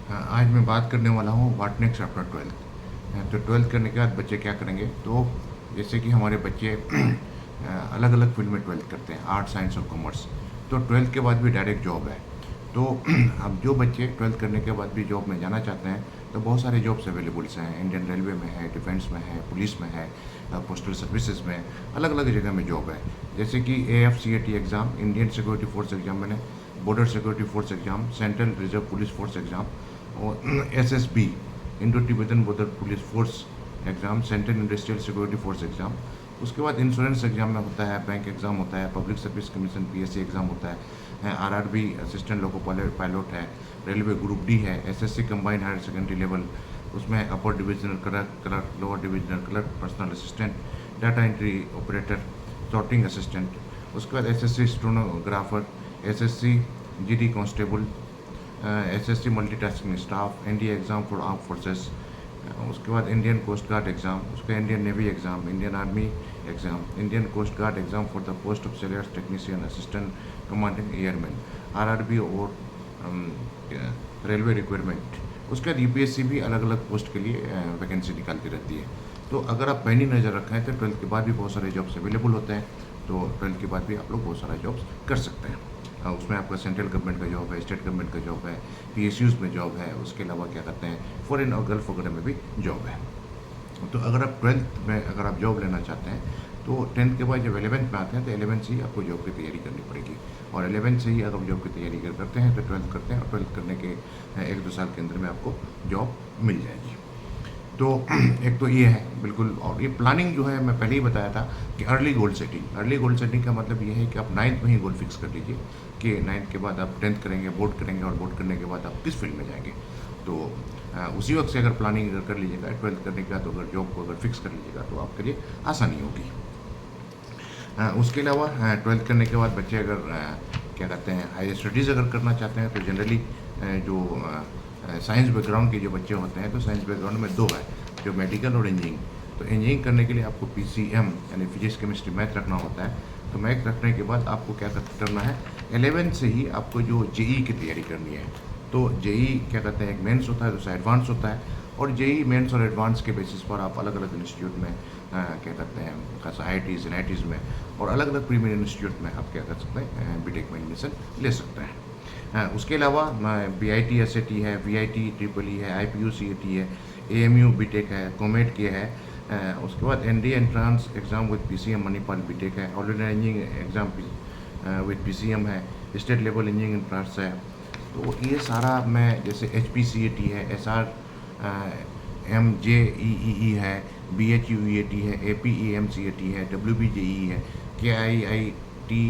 हाँ, आज मैं बात करने वाला हूँ व्हाट नेक्स्ट आफ्टर ट्वेल्थ। तो ट्वेल्थ करने के बाद बच्चे क्या करेंगे। तो जैसे कि हमारे बच्चे अलग अलग फील्ड में ट्वेल्थ करते हैं, आर्ट साइंस और कॉमर्स। तो ट्वेल्थ के बाद भी डायरेक्ट जॉब है। तो अब जो बच्चे ट्वेल्थ करने के बाद भी जॉब में जाना चाहते हैं, तो बहुत सारे जॉब्स अवेलेबल्स हैं। इंडियन रेलवे में है, डिफेंस में है, पुलिस में है, पोस्टल सर्विसेज में, अलग अलग जगह में जॉब है। जैसे कि AFCAT exam, Indian security force exam, मैंने border security force exam, central reserve police force exam, और SSB, Indo Tibetan border police force exam, central industrial security force exam. उसके बाद इंश्योरेंस एग्ज़ाम में होता है, बैंक एग्ज़ाम होता है, public service commission PSC exam होता है, RRB असिस्टेंट लोको पायलट है, रेलवे ग्रुप D है, SSC combined higher secondary level, उसमें upper divisional clerk, lower divisional clerk, personal assistant, data entry operator, sorting assistant. उसके बाद SSC stenographer, SSC GD constable, SSC multitasking staff, NDA exam for arm forces. उसके बाद Indian coast guard exam, उसका Indian navy exam, Indian army exam, Indian coast guard exam for the post of sailors technician, assistant commanding airman, RRB और railway requirement. उसके बाद UPSC भी अलग अलग post के लिए वैकेंसी निकालती रहती है। तो अगर आप पैनी नज़र रखें तो ट्वेल्थ के बाद भी बहुत सारे जॉब्स अवेलेबल होते हैं। तो ट्वेल्थ के बाद भी आप लोग बहुत सारा जॉब्स कर सकते हैं। उसमें आपका सेंट्रल गवर्नमेंट का जॉब है, स्टेट गवर्नमेंट का जॉब है, PSUs में जॉब है, उसके अलावा क्या कहते हैं फॉरेन और गल्फ वगैरह में भी जॉब है। तो अगर आप ट्वेल्थ में अगर आप जॉब लेना चाहते हैं, तो टेंथ के बाद जब 11th में आते हैं तो 11th से ही आपको जॉब की तैयारी करनी पड़ेगी। और 11th से ही अगर आप जॉब की तैयारी करते हैं तो ट्वेल्थ करते हैं, और ट्वेल्थ करने के 1-2 साल के अंदर में आपको जॉब मिल जाएगी। तो एक तो ये है बिल्कुल। और ये प्लानिंग जो है, मैं पहले ही बताया था कि early goal setting. Early goal setting का मतलब ये है कि आप 9th में ही गोल फिक्स कर लीजिए कि 9th के बाद आप 10th करेंगे, बोर्ड करेंगे, और बोर्ड करने के बाद आप किस फील्ड में जाएंगे। तो उसी वक्त से अगर प्लानिंग अगर कर लीजिएगा, 12th करने के बाद अगर जॉब को अगर फिक्स कर लीजिएगा तो आपके लिए आसानी होगी। उसके अलावा 12th करने के बाद बच्चे अगर क्या कहते हैं हायर स्टडीज़ अगर करना चाहते हैं, तो जनरली जो साइंस बैकग्राउंड के जो बच्चे होते हैं, तो साइंस बैकग्राउंड में दो है, जो मेडिकल और इंजीनियरिंग। तो इंजीनियरिंग करने के लिए आपको PCM यानी फिजिक्स केमिस्ट्री मैथ रखना होता है। तो मैथ रखने के बाद आपको क्या करना है, 11th से ही आपको जो JEE की तैयारी करनी है। तो JEE क्या कहते हैं, एक मेंस होता है, दूसरा एडवांस होता है। और JEE मेंस और एडवांस के बेसिस पर आप अलग अलग इंस्टीट्यूट में क्या कहते हैं IITs NITs में और अलग अलग प्रीमियर इंस्टीट्यूट में आप क्या कर सकते हैं, BTech में एडमिशन ले सकते हैं। उसके अलावा BIT SAT है, VIT EEE है, IPU CAT है, AMU BTech है, COMET के है। उसके बाद NDA entrance exam with PCM Manipal BTech है, all India engineering exam with PCM है, स्टेट लेवल इंजीनियरिंग एंट्रांस है। तो ये सारा मैं जैसे HPCAT है, SR MJEE है, BHUEAT है, APEMCAT है, WBJE है, KIITEE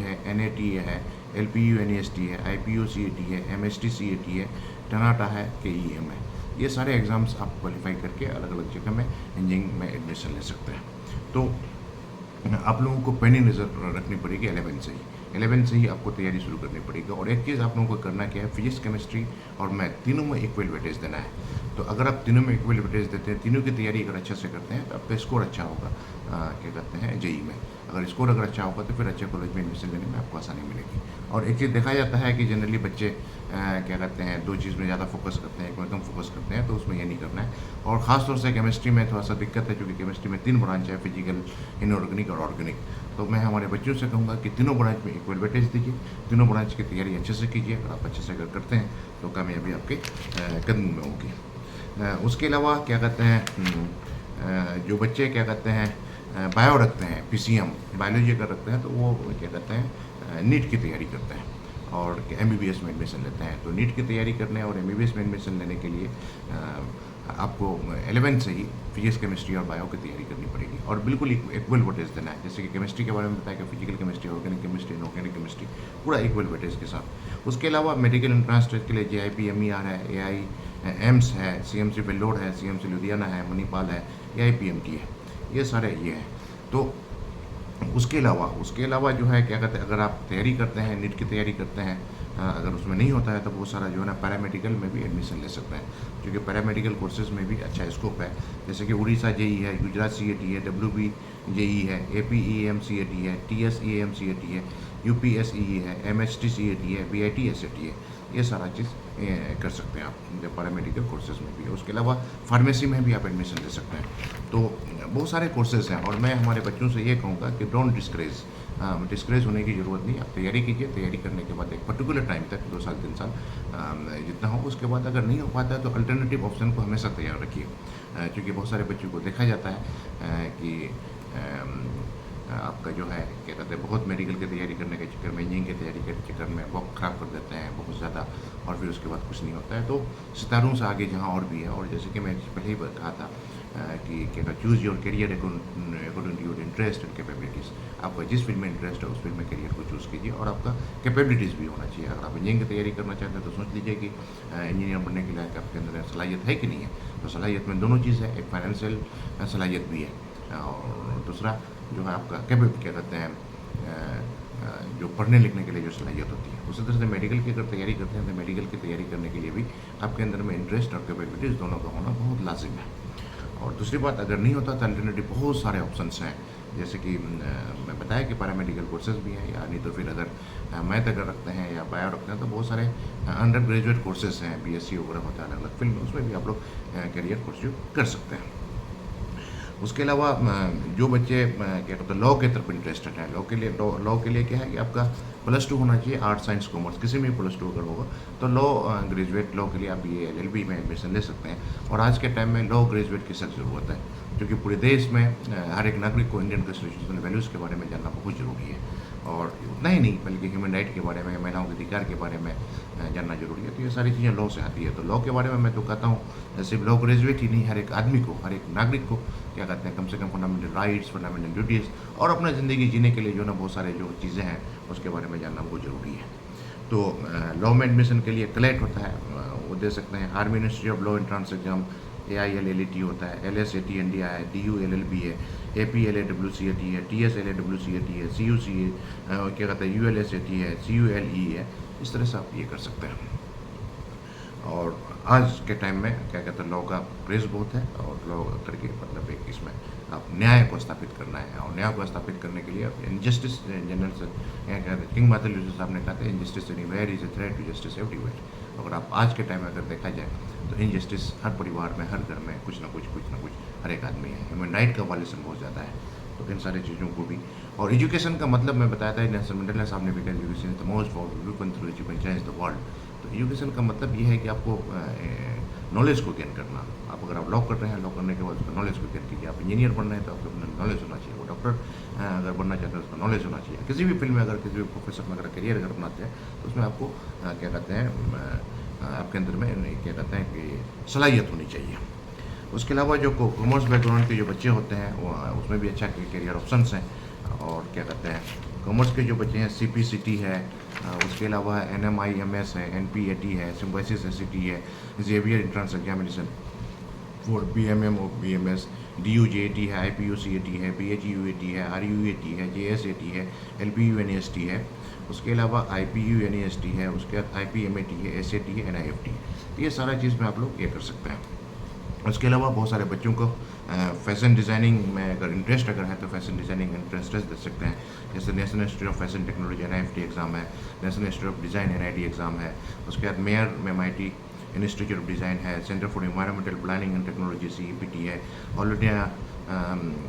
है, NAT है, LPU NAST है, IPU CAT है, MST CAT है, टनाटा है, KEM है। ये सारे एग्ज़ाम्स आप क्वालिफाई करके अलग अलग जगह में इंजीनियरिंग में एडमिशन ले सकते हैं। तो आप लोगों को पैनी नज़र रखनी पड़ेगी 11th से ही। 11th से ही आपको तैयारी शुरू करनी पड़ेगी। और एक चीज़ आप लोगों को करना क्या है, फिजिक्स केमिस्ट्री और मैथ तीनों में इक्वल वेटेज देना है। तो अगर आप तीनों में इक्वल वेटेज देते हैं, तीनों की तैयारी अगर अच्छे से करते हैं, तो आपका स्कोर अच्छा होगा क्या कहते हैं JEE में। अगर स्कोर अगर अच्छा होगा तो फिर अच्छे कॉलेज में एडमिशन लेने में आपको आसानी मिलेगी। और एक चीज़ देखा जाता है कि जनरली बच्चे क्या कहते हैं दो चीज़ में ज़्यादा फोकस करते हैं, एक में कम फोकस करते हैं, तो उसमें ये नहीं करना है। और ख़ासतौर से केमिस्ट्री में थोड़ा सा दिक्कत है, क्योंकि केमिस्ट्री में 3 ब्रांच है, फिजिकल, इनऑर्गेनिक और ऑर्गेनिक। तो मैं हमारे बच्चों से कहूँगा कि तीनों ब्रांच में इक्वल वेटेज दीजिए, तीनों ब्रांच की तैयारी अच्छे से कीजिए। अगर आप अच्छे से अगर करते हैं तो कामयाबी आपके कदम में होगी। उसके अलावा क्या कहते हैं जो बच्चे क्या कहते हैं बायो रखते हैं, PCM बायोलॉजी अगर रखते हैं, तो वो क्या कहते हैं नीट की तैयारी करते हैं और MBBS में एडमिशन लेते हैं। तो नीट की तैयारी करने और MBBS में एडमिशन लेने के लिए आपको 11th से ही फिजिक्स केमिस्ट्री और बायो की तैयारी करनी पड़ेगी, और बिल्कुल इक्वल वेटेज देना है। जैसे कि केमिस्ट्री के बारे में बताया कि physical chemistry, organic chemistry, inorganic chemistry, पूरा इक्वल वेटेज के साथ। उसके अलावा मेडिकल एंट्रांस टेस्ट के लिए JIP MER है, AIIMS है, CMC वेल्लोर है, CMC लुधियाना है, मणिपाल है, AIPMT है। ये सारे ये हैं। तो उसके अलावा जो है क्या कहते हैं, अगर आप तैयारी करते हैं, नीट की तैयारी करते हैं, अगर उसमें नहीं होता है तो बहुत सारा जो है ना पैरामेडिकल में भी एडमिशन ले सकते हैं, क्योंकि पैरामेडिकल कोर्सेज में भी अच्छा स्कोप है। जैसे कि उड़ीसा JEE है, गुजरात CAT है, WB JEE है, APEMCAT है, TSEMCAT है, UPSEE है, MHT CAT है, BIT SAT है। ये सारा चीज़ कर सकते हैं आप पैरामेडिकल कोर्सेज़ में भी। उसके अलावा फार्मेसी में भी आप एडमिशन ले सकते हैं। तो बहुत सारे कोर्सेज़ हैं और मैं हमारे बच्चों से ये कहूँगा कि डोंट डिस्करेज, डिस्करेज होने की ज़रूरत नहीं। आप तैयारी कीजिए, तैयारी करने के बाद एक पर्टिकुलर टाइम तक 2 साल 3 साल जितना हो, उसके बाद अगर नहीं हो पाता है तो अल्टरनेटिव ऑप्शन को हमेशा तैयार रखिए। क्योंकि बहुत सारे बच्चों को देखा जाता है कि आपका जो है क्या कहते हैं, बहुत मेडिकल की तैयारी करने के चक्कर में, इंजीनियरिंग की तैयारी के चक्कर में वक्त ख़राब कर देते हैं बहुत ज़्यादा, और फिर उसके बाद कुछ नहीं होता है। तो सितारों से आगे जहाँ और भी है, और जैसे कि मैं पहले ही कहा था कि क्या कहते, choose your career according to your interest and capabilities. आपका जिस फील्ड में इंटरेस्ट है उस फील्ड में करियर को चूज़ कीजिए, और आपका कैपेबिलिटीज़ भी होना चाहिए। अगर आप इंजीनियरिंग की तैयारी करना चाहते हैं तो सोच लीजिए कि इंजीनियर बनने के लिए आपके अंदर सलाहियत है कि नहीं है। तो सलाहियत में दोनों चीज़ है, एक फाइनेंशियल सलाहियत भी है, और दूसरा जो है आपका क्या कहते हैं, जो पढ़ने लिखने के लिए जो सलाहियत होती है। उसी तरह से मेडिकल की अगर तैयारी करते हैं तो मेडिकल की तैयारी करने के लिए भी आपके अंदर में इंटरेस्ट और कैपेबिलिटीज़ दोनों का होना बहुत लाजिम है। और दूसरी बात, अगर नहीं होता तो अल्टरनेटिव बहुत सारे ऑप्शंस हैं, जैसे कि मैं बताया कि पैरामेडिकल कोर्सेज भी हैं, या नहीं तो फिर अगर मैथ अगर रखते हैं या बायो रखते हैं तो बहुत सारे अंडर ग्रेजुएट कोर्सेज हैं, बीएससी वगैरह होता है अलग अलग फील्ड में, उसमें भी आप लोग करियर परस्यू कर सकते हैं। उसके अलावा जो बच्चे क्या कहते हैं लॉ के तरफ इंटरेस्टेड हैं, लॉ के लिए क्या है कि आपका +2 होना चाहिए, आर्ट साइंस कॉमर्स किसी में +2 अगर होगा तो लॉ ग्रेजुएट लॉ के लिए आप ये LLB में एडमिशन ले सकते हैं। और आज के टाइम में लॉ ग्रेजुएट की सख्त ज़रूरत है, क्योंकि पूरे देश में हर एक नागरिक को इंडियन कॉन्स्टिट्यूशनल वैल्यूज़ के बारे में जानना बहुत ज़रूरी है, और उतना ही नहीं बल्कि ह्यूमन राइट के बारे में, महिलाओं के अधिकार के बारे में जानना जरूरी है। तो ये सारी चीज़ें लॉ से आती है। तो लॉ के बारे में मैं तो कहता हूँ सिर्फ लॉ ग्रेजुएट ही नहीं, हर एक आदमी को, हर एक नागरिक को क्या कहते हैं, कम से कम फंडामेंटल राइट्स, फंडामेंटल ड्यूटीज़ और अपना ज़िंदगी जीने के लिए जो ना बहुत सारे जो चीज़ें हैं उसके बारे में जानना बहुत ज़रूरी है। तो लॉ में एडमिशन के लिए क्लेट होता है, वो दे सकते हैं। Army ministry of law entrance exam AILLET होता है, LSAT इंडिया है, DULLB है, APLAWCAT है, TSLAWCAT है, CUCA क्या कहते हैं ULSAT है, CULE है। इस तरह से आप ये कर सकते हैं। और आज के टाइम में क्या कहते हैं लॉ का क्रेज़ बहुत है, और लॉ करके मतलब एक इसमें आप न्याय को स्थापित करना है, और न्याय को स्थापित करने के लिए आप इनजस्टिस जनरल से क्या कहते हैं, किंग मार्टिन लूथर साहब ने कहा था, injustice anywhere is a threat to justice everywhere. अगर आप आज के टाइम में अगर देखा जाए तो इनजस्टिस हर परिवार में, हर घर में कुछ ना कुछ हर एक आदमी है। ह्यूमन राइट का वायलेशन बहुत ज़्यादा है, तो इन सारी चीज़ों को भी। और एजुकेशन का मतलब मैं बताया था, नेल्सन मंडेला साहब ने भी कहा, education is the most powerful weapon through which you can change the world. तो एजुकेशन का मतलब ये है कि आपको नॉलेज को गेन करना। आप अगर आप लॉ कर रहे हैं, लॉ करने के बाद उसका नॉलेज को गेन कीजिए। आप इंजीनियर बन रहे हैं तो आपको अपना नॉलेज होना चाहिए। वो डॉक्टर अगर बनना चाहते हैं उसका नॉलेज होना चाहिए। किसी भी फील्ड में अगर किसी भी प्रोफेशन में अगर करियर अगर बनाते हैं तो उसमें आपको क्या कहते हैं आपके अंदर में क्या कहते हैं कि सलाहियत होनी चाहिए। उसके अलावा जो कॉमर्स बैकग्राउंड के जो बच्चे होते हैं वो उसमें भी अच्छा करियर ऑप्शंस हैं। और क्या कहते हैं कॉमर्स के जो बच्चे हैं CPCT है, उसके अलावा NMIMS है, NPAT है, सिम्बायोसिस SCT है, Xavier entrance examination for BMM और BMS, DUJAT है, IPUCAT है, BHUAT है, RUAT है, JSAT है, LPUNEST है, उसके अलावा IPUNEST है, उसके बाद IPMAT है, SAT है, NIFT है। ये सारा चीज़ में आप लोग ये कर सकते हैं। उसके अलावा बहुत सारे बच्चों को फैशन डिज़ाइनिंग में अगर इंटरेस्ट अगर है तो फैशन डिज़ाइनिंग इंटरेस्ट दे सकते हैं। जैसे national institute of fashion technology NIFT exam है, national institute of design NID exam है, उसके बाद मेयर में MIT इंस्टीट्यूट ऑफ डिज़ाइन है, centre for environmental planning and technology CEPT है, all India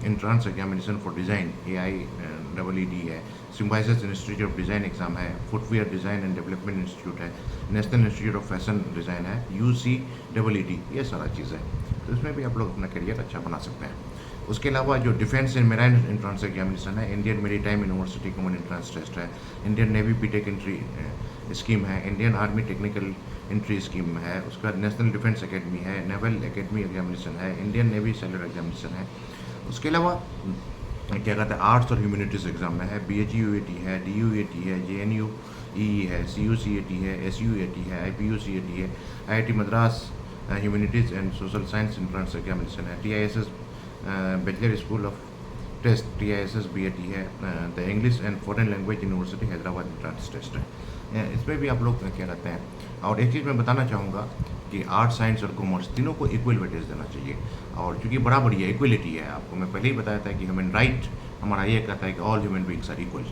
entrance examination for design AIEED है, Symbiosis institute of design exam है, footwear design and development institute है, national institute of fashion design है, UCEED। ये सारा चीज़ है, तो इसमें भी आप लोग अपना करियर अच्छा बना सकते हैं। उसके अलावा जो defence and marine entrance examination है, Indian maritime university common entrance test है, Indian navy BTech entry scheme है, Indian army technical entry scheme है, उसके बाद नेशनल डिफेंस एकेडमी है, नेवल एकेडमी एग्जामिनेशन है, इंडियन नेवी सेलर एग्जामिनेशन है। उसके अलावा क्या कहते हैं आर्ट्स और ह्यूमैनिटीज़ एग्जाम में है, BHUAT है, DUAT है, JNUE है, CUCAT है, SUAT है, IPUCAT है, IIT Madras humanities and social science entrance examination है, TISS bachelor school of test TISS BAT है, the English and foreign language university Hyderabad entrance test है। इसमें भी आप लोग क्या कहते हैं। और एक चीज़ मैं बताना चाहूँगा कि आर्ट साइंस और कॉमर्स तीनों को इक्वल वेटेज देना चाहिए, और चूँकि बराबरी है, इक्वलिटी है। आपको मैं पहले ही बताया था कि ह्यूमन राइट हमारा ये कहता है कि all human beings are equal,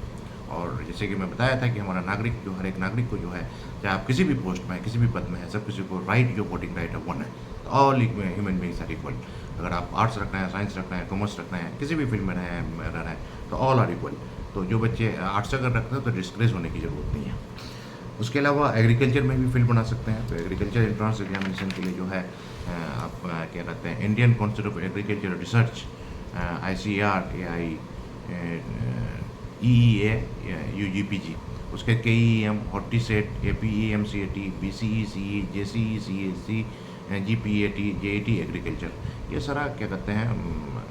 और जैसे कि मैं बताया था कि हमारा नागरिक जो हर एक नागरिक को जो है, चाहे आप किसी भी पोस्ट में हैं, किसी भी पद में हैं, सब किसी को राइट, जो वोटिंग राइट है वन है। तो all human beings are equal. अगर आप आर्ट्स रखना है, साइंस रखना है, कॉमर्स रखना है, किसी भी फील्ड में रहना है, तो ऑल आर इक्वल। तो जो बच्चे आर्ट्स अगर रखते हैं तो डिस्करेज होने की ज़रूरत नहीं है। उसके अलावा एग्रीकल्चर में भी फील्ड बना सकते हैं। तो एग्रीकल्चर एंट्रेंस एग्जामिनेशन के लिए जो है आप क्या कहते हैं, Indian council of agriculture research, ICAR, AI, EEA, UGPG, उसके KEM, हॉर्टीसेट, APEMCAT, BCE, JCE, CAC, GPAT, JAT agriculture, ये सारा क्या कहते हैं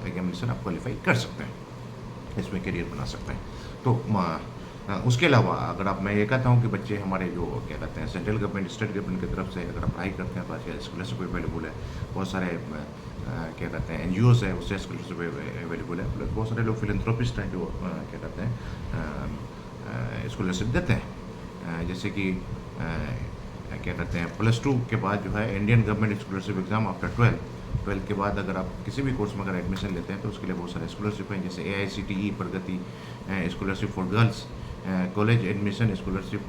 एग्जामिनेशन आप क्वालिफाई कर सकते हैं, इसमें करियर बना सकते हैं। तो उसके अलावा अगर आप, मैं ये कहता हूँ कि बच्चे हमारे जो क्या कहते हैं सेंट्रल गवर्नमेंट, स्टेट गवर्नमेंट की तरफ से अगर आप पढ़ाई करते हैं तो आजकल स्कॉलरशिप अवेलेबल है। बहुत सारे क्या कहते हैं NGOs है, उससे स्कॉलरशिप अवेलेबल है। प्लस बहुत सारे लोग फिलेंथ्रोपिस्ट हैं जो क्या कहते हैं स्कॉलरशिप देते हैं। जैसे कि क्या कहते हैं +2 के बाद जो है Indian government scholarship exam after 12 के बाद अगर आप किसी भी कोर्स में अगर एडमिशन लेते हैं तो उसके लिए बहुत सारे स्कॉलरशिप हैं, जैसे AICTE Pragati scholarship for girls, college admission scholarship,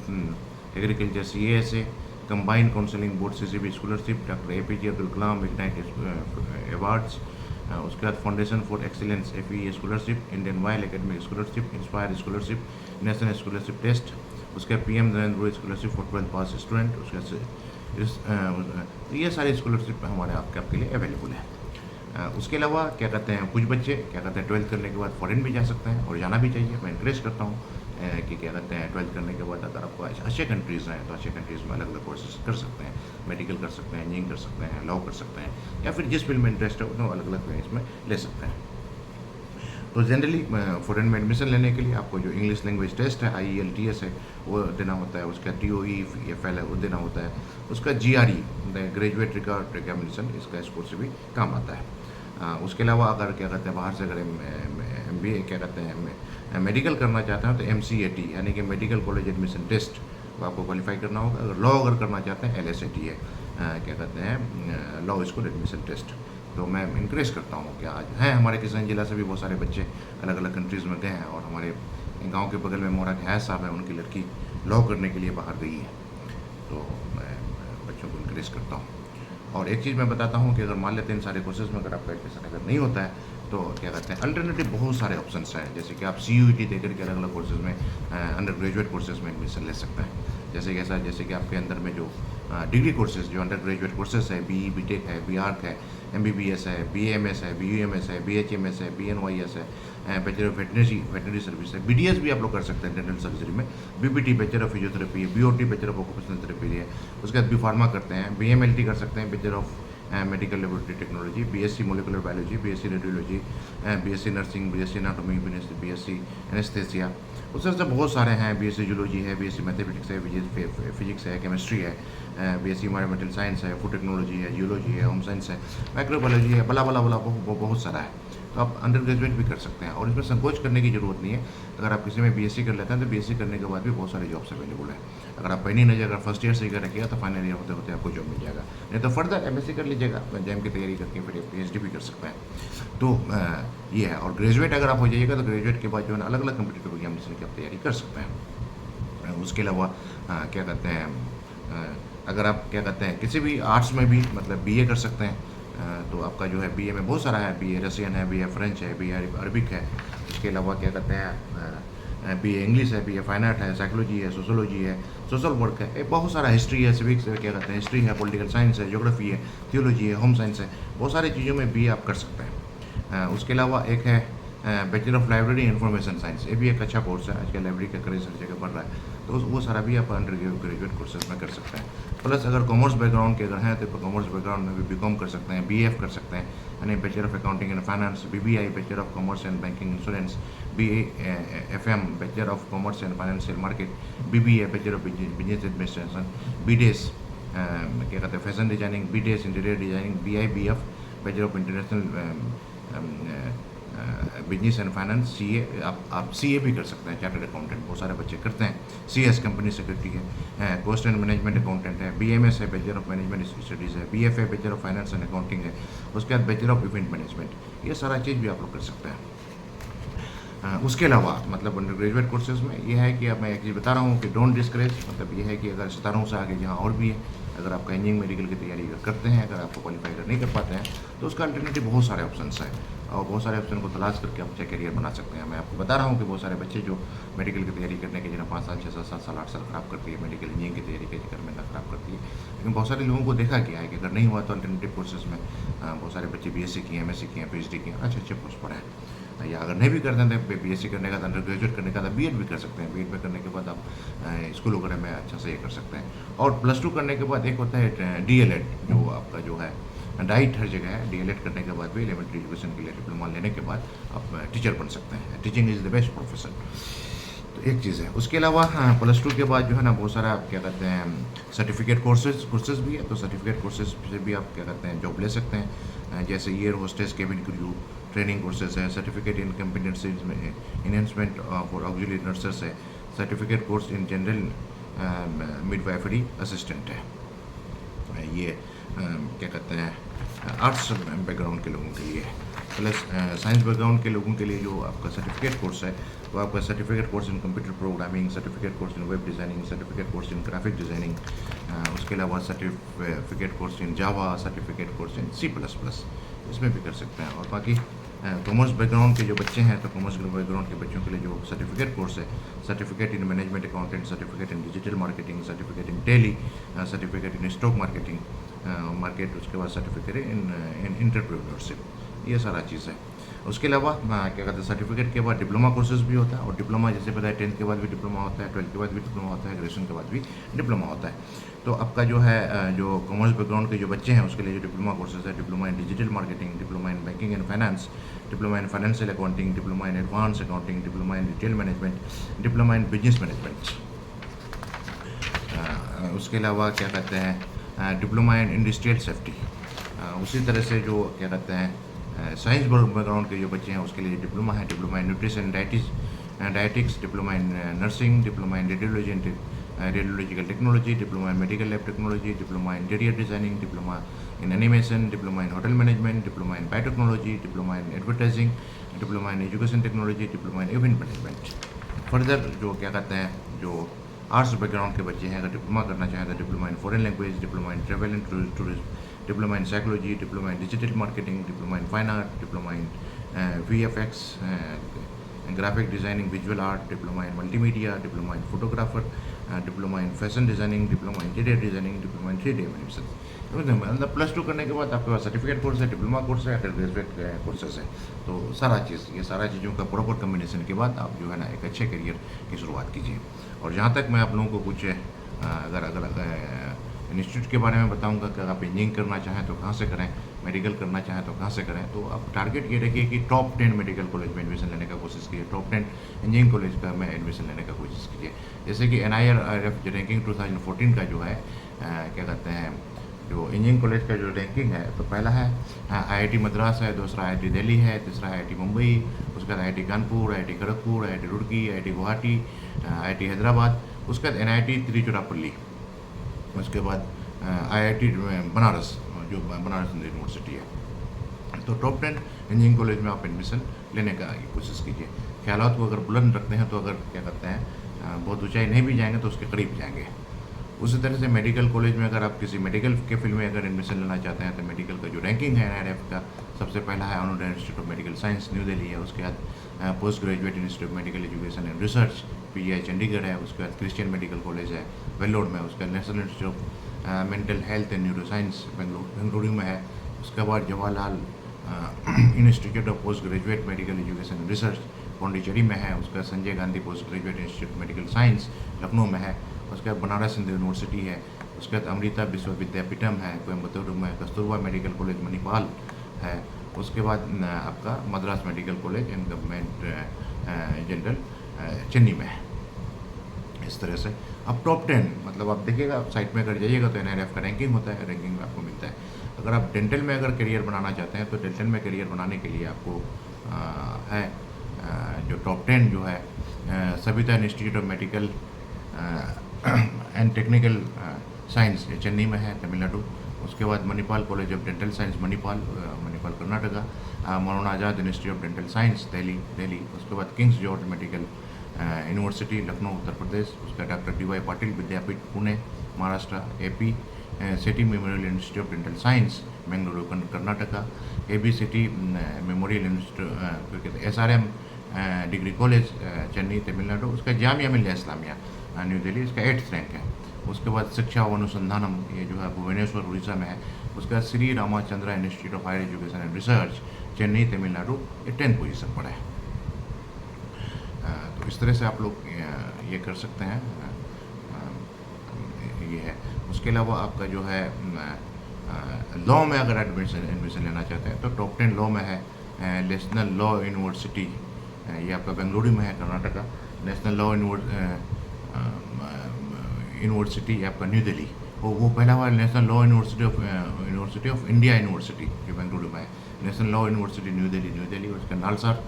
agriculture CASA, combined counselling board CCB scholarship, doctor APJ Abdul Kalam ignite awards, उसके बाद foundation for excellence FEA scholarship, Indian wild academic scholarship, inspire scholarship, national scholarship test, उसके बाद PM Narendra Modi scholarship for 12th pass student, उसके ये सारी scholarship हमारे आपके लिए अवेलेबल है। उसके अलावा क्या कहते हैं कुछ बच्चे क्या कहते हैं 12th करने के बाद फॉरेन भी जा सकते हैं, और जाना भी चाहिए। मैं इंकरेज करता हूँ कि क्या कहते हैं 12th करने के बाद अगर आपको अच्छे कंट्रीज़ हैं तो अच्छे कंट्रीज़ में अलग अलग कोर्सेज कर सकते हैं, मेडिकल कर सकते हैं, इंजीनियरिंग कर सकते हैं, लॉ कर सकते हैं, या फिर जिस फील्ड में इंटरेस्ट है तो अलग अलग इसमें ले सकते हैं। तो जनरली फॉरेन में एडमिशन लेने के लिए आपको जो इंग्लिश लैंग्वेज टेस्ट है IELTS है वो देना होता है, उसका TOE FL है वो देना होता है, उसका GRE ग्रेजुएट रिकॉर्ड एग्जामिनेशन, इसका स्कोर से भी काम आता है। उसके अलावा अगर क्या कहते हैं बाहर से अगर MBA क्या कहते हैं मेडिकल करना चाहते हैं तो MCAT यानी कि मेडिकल कॉलेज एडमिशन टेस्ट वो आपको क्वालिफाई करना होगा। अगर लॉ अगर करना चाहते हैं LSAT है क्या कहते हैं लॉ स्कूल एडमिशन टेस्ट। तो मैं इंकरेज करता हूँ कि आज हैं हमारे किसान जिला से भी बहुत सारे बच्चे अलग अलग कंट्रीज़ में गए हैं, और हमारे गांव के बगल में मोरा के हैज साहब हैं, उनकी लड़की लॉ करने के लिए बाहर गई है। तो मैं बच्चों को इंकरेज करता हूँ। और एक चीज़ मैं बताता हूँ कि अगर मान लेते हैं इन सारे कोर्सेज में अगर आपका एडमिशन अगर नहीं होता है तो क्या कहते हैं अल्टरनेटिव बहुत सारे ऑप्शंस हैं, जैसे कि आप CUET देकर के अलग अलग कोर्सेज में अंडर ग्रेजुएट कोर्सेज में एडमिशन ले सकते हैं। जैसे कि आपके अंदर में जो डिग्री कोर्सेज जो अंडर ग्रेजुएट कोर्सेज है, BE BTech है, BArch है, MBBS है, BAMS है, BUMS है, BHMS है, BNYS है, बैचलर ऑफ वेटनरी सर्विस है, BDS भी आप लोग कर सकते हैं डेंटल सर्जरी में, BBT बैचलर ऑफ फिजियोथेरेपी है, BOT bachelor of occupational therapy है, उसके बाद B.Pharma करते हैं, BMLT कर सकते हैं bachelor of medical laboratory technology, BSc molecular biology, BSc radiology, BSc nursing, BSc anatomy, BSc anaesthesia, उस तरह से बहुत सारे हैं। BSc जूलॉजी है, BSc मैथमेटिक्स है, BSc फिजिक्स है, केमिस्ट्री है, BSc एनवायरमेंटल साइंस है, फूड टेक्नोलॉजी है, जियोलॉजी है, होम साइंस है, माइक्रोबायोलॉजी है, बला बहुत सारा है। तो आप अंडर ग्रेजुएट भी कर सकते हैं, और इसमें संकोच करने की ज़रूरत नहीं है। अगर आप किसी में BSc कर लेते हैं तो BSc करने के बाद भी बहुत सारे जॉब्स अवेलेबल है। अगर आप पहली नज़र अगर फर्स्ट ईयर से ही कर रखिएगा तो फाइनल ईयर होते होते आपको जॉब मिल जाएगा, नहीं तो फर्दर MSc कर लीजिएगा, JAM की तैयारी करके फिर PhD भी कर सकते हैं। तो ये है। और ग्रेजुएट अगर आप हो जाइएगा तो ग्रेजुएट के बाद जो है ना अलग अलग कम्पिटिटिव एग्जामिनेशन की आप तैयारी कर सकते हैं। उसके अलावा क्या कहते हैं अगर आप क्या कहते हैं किसी भी आर्ट्स में भी मतलब BA कर सकते हैं। तो आपका जो है BA में बहुत सारा है, BA रशियन है, BA फ्रेंच है, BA अरबिक है। उसके अलावा क्या कहते हैं BA इंग्लिश है, BA फाइन आर्ट है, साइकोलॉजी है, सोशोलॉजी है, सोशल वर्क है, बहुत सारा हिस्ट्री है, सिविक्स है, क्या कहते हैं हिस्ट्री है, पॉलिटिकल साइंस है, ज्योग्राफी है, थियोलॉजी है, होम साइंस है, बहुत सारी चीज़ों में BA आप कर सकते हैं। उसके अलावा एक है bachelor of library information science, ये भी एक अच्छा कोर्स है, आजकल लाइब्रेरी का क्रेज हर जगह बढ़ रहा है, तो वो सारा भी आप अंडर ग्रेजुएट कोर्सेज में कर सकते हैं। प्लस अगर कॉमर्स बैकग्राउंड के अगर हैं तो कॉमर्स बैकग्राउंड में भी BCom कर सकते हैं, BF कर सकते हैं, यानी bachelor of accounting and finance, BBI bachelor of commerce and banking insurance, BAFM bachelor of commerce and financial market, BBA bachelor of business administration, BDS क्या कहते हैं fashion designing, BDS interior designing, BIBF bachelor of international business and finance, CA आप CA भी कर सकते हैं, chartered accountant बहुत सारे बच्चे करते हैं, CS कंपनी सेक्रेटरी है, कॉस्ट एंड मैनेजमेंट अकाउंटेंट है, BMS है बैचलर ऑफ मैनेजमेंट स्टडीज़ है, BFA bachelor of finance and accounting है, उसके बाद बैचलर ऑफ इवेंट मैनेजमेंट, ये सारा चीज़ भी आप लोग कर सकते हैं। उसके अलावा मतलब अंडर ग्रेजुएट कोर्सेज में ये है कि अब मैं एक चीज़ बता रहा हूँ कि डोंट डिस्करेज, मतलब ये है कि अगर 17 से आगे जहाँ और भी है, अगर आपका इंजीनियरिंग मेडिकल की तैयारी अगर करते हैं, अगर आपको क्वालिफाई अगर नहीं कर पाते हैं, तो उसका अल्टरनेटिव बहुत सारे ऑप्शंस हैं और बहुत सारे ऑप्शन को तलाश करके आप अच्छा करियर बना सकते हैं। मैं आपको बता रहा हूँ कि बहुत सारे बच्चे जो मेडिकल की तैयारी करने के जिन्हें 5 साल 6 साल 7 साल 8 साल खराब करती है, मेडिकल इंजीनियरिंग की तैयारी के चक्कर में ना खराब करती है, लेकिन बहुत सारे लोगों को देखा गया है कि अगर नहीं हुआ तो अल्टरनेटिव कोर्सेज में बहुत सारे बच्चे BSc किए, MSc किए, PhD किए, अच्छे अच्छे पोस्ट पर हैं। या अगर नहीं भी करते हैं तो BSc करने का, अंडर ग्रेजुएट करने का B.Ed भी कर सकते हैं। B.Ed में करने के बाद आप स्कूल वगैरह में अच्छा से ये कर सकते हैं। और +2 करने के बाद एक होता है DLED, जो आपका जो है डाइट हर जगह है। DLED करने के बाद भी एलिमेंट्री एजुकेशन के लिए डिप्लोमा लेने के बाद आप टीचर बन सकते हैं। Teaching is the best profession, तो एक चीज़ है। उसके अलावा +2 के बाद जो है ना बहुत सारा क्या कहते हैं सर्टिफिकेट कोर्सेज भी है, तो सर्टिफिकेट कोर्सेज से भी आप क्या कहते हैं जॉब ले सकते हैं। जैसे air hostess, cabin crew training courses है, सर्टिफिकेट इन कम्पिटेंसीज में इन्हेंसमेंट फॉर ऑक्सिलरी नर्सेस है, certificate course in general midwifery assistant है। ये क्या कहते हैं आर्ट्स बैकग्राउंड के लोगों के लिए। प्लस साइंस बैकग्राउंड के लोगों के लिए जो आपका सर्टिफिकेट कोर्स है, वो आपका certificate course in computer programming, certificate course in web designing, certificate course in graphic designing, उसके अलावा certificate course in Java, certificate course in C++, इसमें भी कर सकते हैं। और बाकी कॉमर्स बैकग्राउंड के जो बच्चे हैं, तो कॉमर्स बैकग्राउंड के बच्चों के लिए जो सर्टिफिकेट कोर्स है, certificate in management accountant, certificate in digital marketing, certificate in Tally, certificate in stock marketing market, उसके बाद सर्टिफिकेट इन एंटरप्रेन्योरशिप, ये सारा चीज़ है। उसके अलावा क्या कहते हैं सर्टिफिकेट के बाद डिप्लोमा कोर्सेज भी होता है, और डिप्लोमा जैसे पता है 10th के बाद भी डिप्लोमा होता है, 12th के बाद भी डिप्लोमा होता है, ग्रेजुएशन के बाद भी डिप्लोमा होता है। तो आपका जो है जो कॉमर्स बैकग्राउंड के जो बच्चे हैं उसके लिए जो डिप्लोमा कोर्सेज है, diploma in digital marketing, diploma in banking and finance, diploma in financial accounting, diploma in advance accounting, diploma in retail management, diploma in business management. उसके अलावा क्या कहते हैं डिप्लोमा इन इंडस्ट्रियल सेफ्टी। उसी तरह से जो क्या कहते हैं साइंस बैकग्राउंड के जो बच्चे हैं उसके लिए डिप्लोमा है, diploma in nutrition dietetics, diploma in nursing, diploma in radiological technology, diploma in medical lab technology, diploma in interior designing, diploma in animation, diploma in hotel management, diploma in biotechnology, diploma in advertising, diploma in education technology, diploma in event management. Further जो क्या कहते हैं जो arts background के बच्चे हैं अगर diploma करना चाहें तो diploma in foreign language, diploma in travel and tourism, diploma in psychology, diploma in digital marketing, diploma in fine art, diploma in VFX, graphic designing, visual art, diploma in multimedia, diploma in photographer, diploma in fashion designing, diploma in interior designing, diploma in 3D animation. मतलब +2 करने के बाद आपके पास certificate course है, diploma course है, under graduate courses है। तो ये सारा चीज़ों का प्रॉपर कम्बिनेशन के बाद आप जो है ना एक अच्छे करियर की शुरुआत कीजिए। और जहाँ तक मैं आप लोगों को कुछ अगर इंस्टीट्यूट के बारे में बताऊंगा कि अगर आप इंजीनियरिंग करना चाहें तो कहाँ से करें, मेडिकल करना चाहें तो कहाँ से करें, तो आप टारगेट ये रखिए कि टॉप 10 मेडिकल कॉलेज में एडमिशन लेने का कोशिश कीजिए, टॉप 10 इंजीनियरिंग कॉलेज का में एडमिशन लेने का कोशिश कीजिए। जैसे कि NIRF रैंकिंग 2014 का जो है क्या कहते हैं जो इंजीनियरिंग कॉलेज का जो रैंकिंग है, तो पहला है IIT मद्रास है, दूसरा IIT दिल्ली है, तीसरा IIT मुंबई, उसके बाद IIT Kanpur, IIT Kharagpur, IIT Roorkee, IIT Guwahati, IIT Hyderabad, उसके बाद NIT तिरुचिरापल्ली, उसके बाद IIT बनारस, जो बनारस हिंदू यूनिवर्सिटी है। तो टॉप 10 इंजीनियरिंग कॉलेज में आप एडमिशन लेने का कोशिश कीजिए। ख्यालात को अगर बुलंद रखते हैं तो अगर क्या कहते हैं बहुत ऊंचाई नहीं भी जाएंगे तो उसके करीब जाएंगे। उसी तरह से मेडिकल कॉलेज में अगर आप किसी मेडिकल के फील्ड में अगर एडमिशन लेना चाहते हैं तो मेडिकल का जो रैंकिंग है NIRF का, सबसे पहला है honoured institute of medical science new Delhi है, उसके बाद post graduate institute of medical education and research PGI Chandigarh है, उसके बाद क्रिश्चियन मेडिकल कॉलेज है वेल्लोर में, उसके बाद national institute of mental health and neuro science Bengaluru में है, उसके बाद Jawaharlal institute of post graduate medical education and research Pondicherry में है, उसका Sanjay Gandhi post graduate institute medical science Lucknow में है, उसके बाद बनारस हिंदू यूनिवर्सिटी है, उसके बाद अमृता विश्व विद्यापीठम है कोयम्बतूर में, कस्तूरबा मेडिकल कॉलेज मणिपाल है, उसके बाद आपका Madras medical college and government general Chennai में है। इस तरह से अब टॉप 10 मतलब आप देखिएगा, आप साइट में अगर जाइएगा तो NIRF का रैंकिंग होता है, रैंकिंग में आपको मिलता है। अगर आप डेंटल में अगर करियर बनाना चाहते हैं तो डेंटल में करियर बनाने के लिए आपको है जो टॉप 10 जो है Savita institute of medical and technical science Chennai में है, तमिलनाडु, उसके बाद Manipal college of dental science Manipal Manipal Karnataka, Maulana Azad institute of dental science Delhi, उसके बाद King's George medical university Lucknow Uttar Pradesh, उसका doctor D Y Patil Vidyapeeth Pune Maharashtra, AP city memorial institute of dental science Bengaluru Karnataka, AB city memorial institute SRM degree college Chennai Tamil Nadu, उसका जामिया मिल्लिया इस्लामिया न्यू दिल्ली, इसका 8th rank है। उसके बाद शिक्षा व अनुसंधानम, ये जो है भुवनेश्वर उड़ीसा में है, उसका Shri Ramachandra institute of higher education and research Chennai Tamil Nadu, ये 10th पोजीशन पर है। तो इस तरह से आप लोग ये कर सकते हैं, ये है। उसके अलावा आपका जो है लॉ में अगर एडमिशन लेना चाहते हैं तो टॉप 10 लॉ में है नेशनल लॉ यूनिवर्सिटी, ये आपका बेंगलुरु में है कर्नाटका, नेशनल लॉ यूनिवर्सिटी आपका न्यू दिल्ली, वो पहला हुआ national law university of India university जो बेंगलुरु में है, national law university New Delhi, उसका NALSAR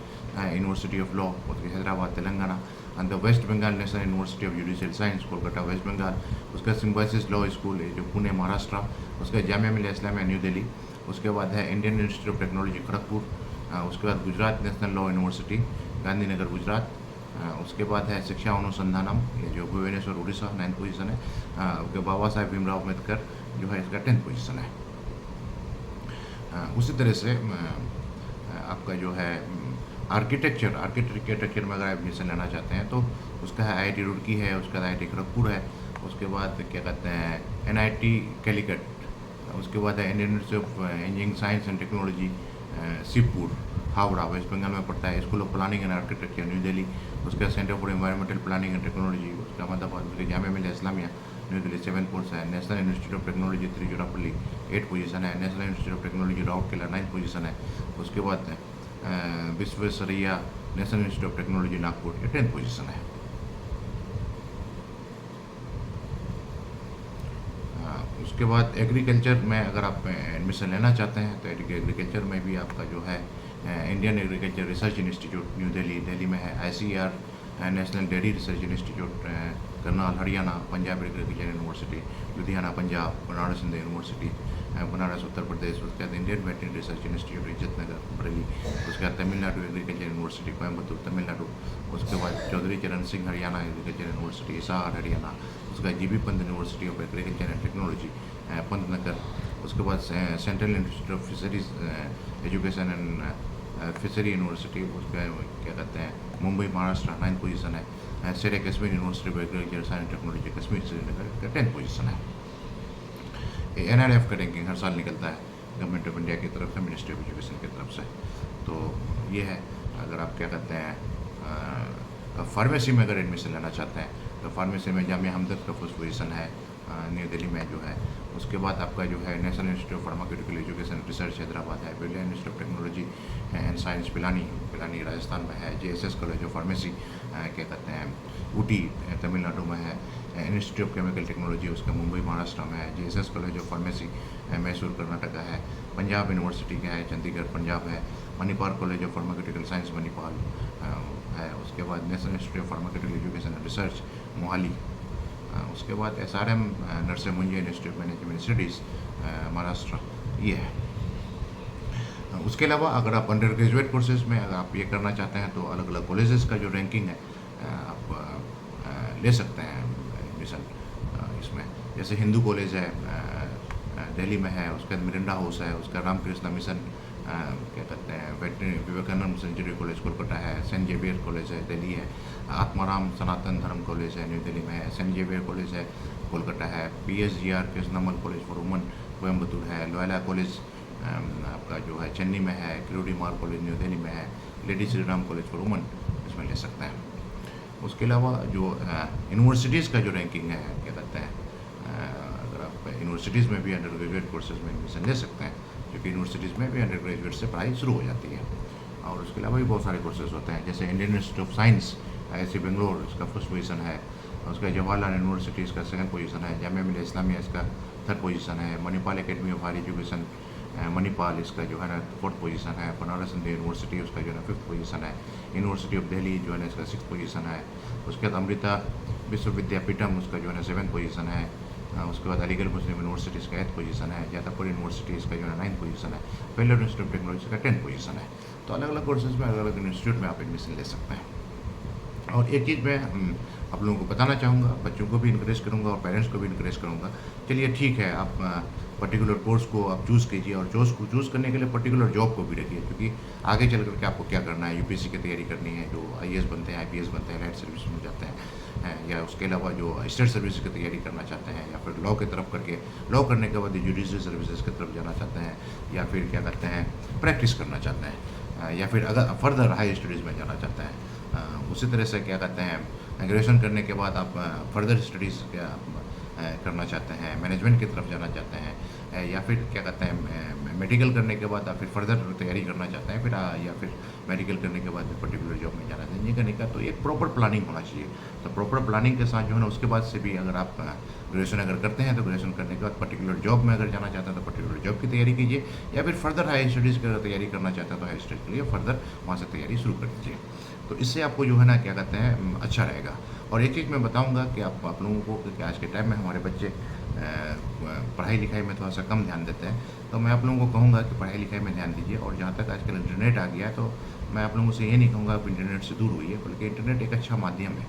university of law Hyderabad Telangana, and the West Bengal national university of judicial science Kolkata West Bengal, उसका सिम्बायोसिस लॉ स्कूल जो पुणे महाराष्ट्र, उसका जामिया मिल्लिया इस्लामिया न्यू दिल्ली, उसके बाद है Indian institute of technology Kharagpur, उसके बाद Gujarat national law university Gandhinagar Gujarat, उसके बाद है शिक्षा अनुसंधानम, ये जो भुवनेश्वर उड़ीसा 9th पोजीशन है, उसके बाबा साहेब भीमराव अम्बेडकर जो है इसका 10th पोजीशन है। उसी तरह से आपका जो है आर्किटेक्चर में अगर एडमिशन लेना चाहते हैं तो उसका है IIT रुड़की है, उसका IIT खड़गपुर है, उसके बाद क्या कहते हैं NIT कैलिकट, उसके बाद है Indian institute of engineering science and technology Shibpur Howrah West Bengal में पड़ता है, school of planning and architecture New Delhi, उसका centre for environmental planning and technology उसका अहमदाबाद, उसके जामिया मिल्लिया इस्लामिया न्यू दिल्ली 7th पोजीशन है, national institute of technology Tiruchirappalli 8th position है, national institute of technology Rourkela 9th position है, उसके बाद Visvesvaraya national institute of technology Nagpur 10th position है। उसके बाद एग्रीकल्चर में अगर आप एडमिशन लेना चाहते हैं तो एग्रीकल्चर में भी आपका जो है Indian agriculture research institute New Delhi में है, ICAR national dairy research institute Karnal Haryana, Punjab agriculture university Ludhiana Punjab, Banaras Hindu university Banaras Uttar Pradesh, उसके बाद Indian veterinary research institute Izatnagar Bareilly, उसके बाद तमिलनाडु एग्रीकल्चर यूनिवर्सिटी कोयम्बतूर तमिलनाडु, उसके बाद चौधरी चरण सिंह हरियाणा एग्रीकल्चर यूनिवर्सिटी हिसार हरियाणा, उसका GB Pant university of agriculture and technology Pantnagar, उसके बाद central institute of fisheries education and fishery university उसका क्या कहते हैं मुंबई महाराष्ट्र 9th पोजीशन है, शेरे Kashmir university of agriculture science technology Kashmir Srinagar का 10th पोजीशन है। NRF का रैंकिंग हर साल निकलता है गवर्नमेंट ऑफ इंडिया की तरफ से, मिनिस्ट्री ऑफ एजुकेशन की तरफ से। तो ये है, अगर आप क्या कहते हैं फार्मेसी में अगर एडमिशन लेना चाहते हैं तो फार्मेसी में जामिया हमदर्द का फर्स्ट पोजीशन है न्यू दिल्ली में जो है, उसके बाद आपका जो है national institute of pharmaceutical education research Hyderabad है, Birla institute of technology and science Pilani Rajasthan में है, JSS कॉलेज ऑफ फार्मेसी क्या कहते हैं ऊटी तमिलनाडु में है, इंस्टीट्यूट ऑफ केमिकल टेक्नोलॉजी उसका मुंबई महाराष्ट्र में है, JSS college of pharmacy Mysore Karnataka है, पंजाब यूनिवर्सिटी का है चंडीगढ़ पंजाब है, Manipal college of pharmaceutical science Manipal है, उसके बाद national institute of pharmaceutical education and research Mohali, उसके बाद SRM Narsee Monjee institute of management studies Maharashtra, ये है। उसके अलावा अगर आप अंडर ग्रेजुएट कोर्सेज में अगर आप ये करना चाहते हैं तो अलग अलग कॉलेजेस का जो रैंकिंग है आप ले सकते हैं एडमिशन इसमें, जैसे हिंदू कॉलेज है दिल्ली में है, उसके बाद मिरिंडा हाउस है, उसका रामकृष्ण मिशन क्या कहते हैं veterinary Vivekananda century college Kolkata है, सेंट जेवियर कॉलेज है दिल्ली है, आत्माराम सनातन धर्म कॉलेज है न्यू दिल्ली में है, सेंट जेवियर कॉलेज है कोलकाता है, PSGR Krishnammal college for women Coimbatore है, लोयला कॉलेज आपका जो है चेन्नई में है, किरोडीमार कॉलेज न्यू दिल्ली में है, lady Shri Ram college for woman इसमें ले सकते हैं। उसके अलावा जो यूनिवर्सिटीज़ का जो रैंकिंग है क्या कहते हैं अगर आप यूनिवर्सिटीज़ में भी अंडर ग्रेजुएट कोर्सेज में एडमिशन ले सकते हैं, क्योंकि यूनिवर्सिटीज़ में भी अंडर ग्रेजुएट से पढ़ाई शुरू हो जाती है। और उसके अलावा भी बहुत सारे कोर्सेज होते हैं, जैसे Indian institute of science IISc Bangalore इसका फर्स्ट पोजीशन है, उसका जवाहरलाल यूनिवर्सिटी इसका 2nd पोजीशन है, जामिया मिल्लिया इस्लामिया इसका 3rd पोजीशन है, Manipal academy of higher education Manipal इसका जो है ना 4th पोजीशन है, बनारस हिंदू यूनिवर्सिटी उसका जो है ना 5th पोजीशन है, यूनिवर्सिटी ऑफ दिल्ली जो है ना इसका 6th पोजीशन है, उसके बाद अमृता विश्व विद्यापीठम उसका जो है ना 7th पोजीशन है, उसके बाद अलीगढ़ मुस्लिम यूनिवर्सिटी इसका 8th पोजीशन है, जादवपुर यूनिवर्सिटी इसका जो है 9th पोजीशन है, वेल्लोर इंस्टीट्यूट ऑफ टेक्नोलॉजी का 10th पोजीशन है। तो अलग अलग कोर्सेज में अलग अलग इंस्टीट्यूट में आप एडमिशन ले सकते हैं। और एक चीज़ मैं आप लोगों को बताना चाहूँगा, बच्चों को भी इनकरेज करूँगा और पेरेंट्स को भी इनकरेज करूँगा। चलिए ठीक है, आप पर्टिकुलर कोर्स को आप चूज़ कीजिए और चूज़ करने के लिए पर्टिकुलर जॉब को भी रखिए, क्योंकि आगे चल करके आपको क्या करना है, यूपीएससी की तैयारी करनी है, जो आईएएस बनते हैं, आईपीएस बनते हैं, लाइट सर्विस में जाते हैं, या उसके अलावा जो स्टेट सर्विस की तैयारी करना चाहते हैं, या फिर लॉ की तरफ करके लॉ करने के बाद जुडिशल सर्विसेज की तरफ जाना चाहते हैं, या फिर क्या कहते हैं प्रैक्टिस करना चाहते हैं, या फिर अगर फर्दर हाई स्टडीज़ में जाना चाहते हैं। उसी तरह से क्या कहते हैं ग्रेजुएशन करने के बाद आप फर्दर स्टडीज़ करना चाहते हैं, मैनेजमेंट की तरफ जाना चाहते हैं, या फिर क्या कहते हैं मेडिकल करने के बाद आप फिर फर्दर तैयारी करना चाहते हैं, फिर या फिर मेडिकल करने के बाद पर्टिकुलर जॉब में जाना चाहिए करने का, तो एक प्रॉपर प्लानिंग होना चाहिए। तो प्रॉपर प्लानिंग के साथ जो है ना, उसके बाद से भी अगर आप ग्रेजुएशन अगर करते हैं तो ग्रेजुएशन करने के बाद पर्टिकुलर जॉब में अगर जाना चाहते हैं तो पर्टिकुलर जॉब की तैयारी कीजिए, या फिर फर्दर हाई स्टडीज़ की तैयारी करना चाहते हैं तो हाई स्टडीज़ के लिए फर्दर वहाँ से तैयारी शुरू कर दीजिए। तो इससे आपको जो है ना क्या कहते हैं अच्छा रहेगा। और एक चीज़ मैं बताऊंगा कि आप लोगों को कि आज के टाइम में हमारे बच्चे पढ़ाई लिखाई में थोड़ा सा कम ध्यान देते हैं, तो मैं आप लोगों को कहूँगा कि पढ़ाई लिखाई में ध्यान दीजिए। और जहाँ तक आजकल इंटरनेट आ गया है, तो मैं आप लोगों से ये नहीं कहूँगा आप इंटरनेट से दूर होइए, बल्कि इंटरनेट एक अच्छा माध्यम है।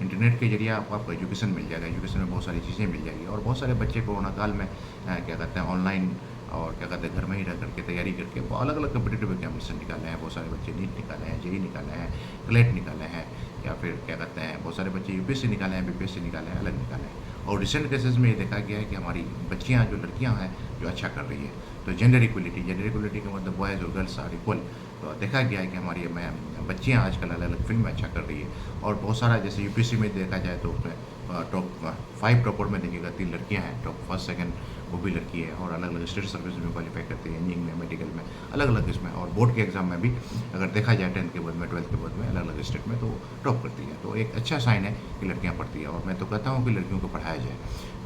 इंटरनेट के जरिए आपको एजुकेशन मिल जाएगा, एजुकेशन में बहुत सारी चीज़ें मिल जाएगी। और बहुत सारे बच्चे कोरोना काल में क्या कहते हैं ऑनलाइन और क्या कहते हैं घर में ही रह करके तैयारी करके वो अलग अलग कम्पिटेटिव एग्जामिनेशन निकाले हैं। बहुत सारे बच्चे नीट निकाले हैं, जेई निकाले हैं, क्लेट निकाले हैं, या फिर क्या कहते हैं बहुत सारे बच्चे यूपीएससी निकाले हैं, बीपीएससी निकाले हैं, अलग निकाले हैं। और रिसेंट केसेस में ये देखा गया है कि हमारी बच्चियाँ जो लड़कियाँ हैं जो अच्छा कर रही है। तो जेंडर इक्वलिटी का मतलब बॉयज़ और गर्ल्स आर इक्वल। तो देखा गया है कि हमारी बच्चियाँ आजकल अलग अलग फील्ड में अच्छा कर रही है। और बहुत सारा जैसे यूपीएससी में देखा जाए तो उसमें टॉप 5 टॉपर में देखिएगा 3 लड़कियां हैं, टॉप फर्स्ट सेकंड वो भी लड़की है। और अलग अलग स्टेट सर्विस में क्वालिफाई करती है, इंजीनियरिंग में, मेडिकल में, अलग अलग इसमें। और बोर्ड के एग्जाम में भी अगर देखा जाए 10th के बाद में, 12th के बाद में अलग अलग स्टेट में तो टॉप करती है। तो एक अच्छा साइन है कि लड़कियाँ पढ़ती है। और मैं तो कहता हूँ कि लड़कियों को पढ़ाया जाए,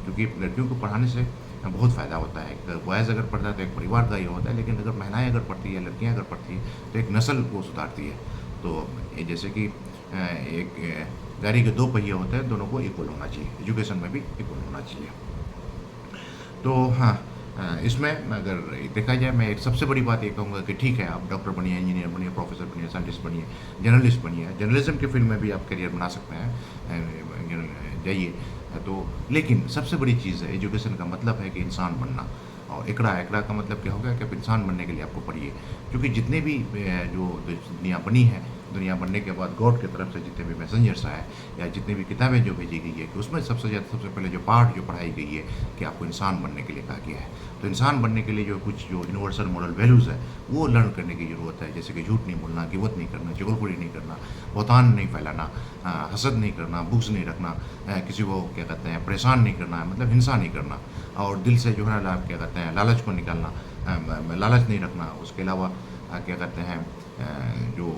क्योंकि लड़कियों को पढ़ाने से बहुत फ़ायदा होता है। अगर बॉयज़ अगर पढ़ता है तो एक परिवार का ये होता है, लेकिन अगर महिलाएं अगर पढ़ती है, लड़कियां अगर पढ़ती है तो एक नस्ल को सुधारती है। तो ये जैसे कि एक गाड़ी के 2 पहिए होते हैं, दोनों को इक्वल होना चाहिए, एजुकेशन में भी इक्वल होना चाहिए। तो हाँ, इसमें अगर देखा जाए मैं एक सबसे बड़ी बात ये कहूँगा कि ठीक है आप डॉक्टर बनिए, इंजीनियर बनिए, प्रोफेसर बनिए, साइंटिस्ट बनिए, जर्नलिस्ट बनिए, जर्नलिज्म के फील्ड में भी आप करियर बना सकते हैं, जाइए। तो लेकिन सबसे बड़ी चीज़ है एजुकेशन का मतलब है कि इंसान बनना। और इकरा का मतलब क्या होगा कि आप इंसान बनने के लिए आपको पढ़िए, क्योंकि जितने भी जो दुनिया बनी है, दुनिया बनने के बाद गॉड की तरफ से जितने भी मैसेंजर्स आए या जितनी भी किताबें जो भेजी गई है, कि उसमें सबसे पहले जो पार्ट जो पढ़ाई गई है कि आपको इंसान बनने के लिए कहा गया है। तो इंसान बनने के लिए जो कुछ जो यूनिवर्सल मॉरल वैल्यूज़ है वो लर्न करने की ज़रूरत है, जैसे कि झूठ नहीं बोलना, गिबत नहीं करना, चुगलखोरी नहीं करना, बहतान नहीं फैलाना, हसद नहीं करना, बुग़्ज़ नहीं रखना, किसी को क्या कहते हैं परेशान नहीं करना, मतलब हिंसा नहीं करना, और दिल से जो है ना क्या कहते हैं लालच को निकालना, लालच नहीं रखना। उसके अलावा क्या कहते हैं जो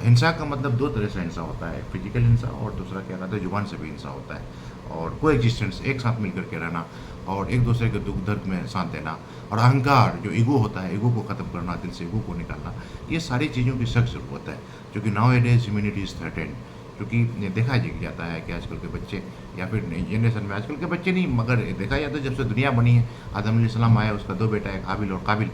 हिंसा का मतलब 2 तरह से हिंसा होता है, फिजिकल हिंसा और दूसरा क्या कहते हैं जुबान से भी हिंसा होता है। और को एग्जिस्टेंस, एक साथ मिल करके रहना और एक दूसरे के दुख दर्द में साथ देना, और अहंकार जो ईगो होता है, ईगो को ख़त्म करना, दिल से ईगो को निकालना, ये सारी चीज़ों की सख्त ज़रूरत है। क्योंकि now A days humanity is threatened. क्योंकि देखा जाता है कि आजकल के बच्चे या फिर जनरेशन में आजकल के बच्चे नहीं, मगर देखा जाता है जब से दुनिया बनी है, आदम अलैहिस्सलाम आया, उसका 2 बेटा, एक हाबिल और काबिल।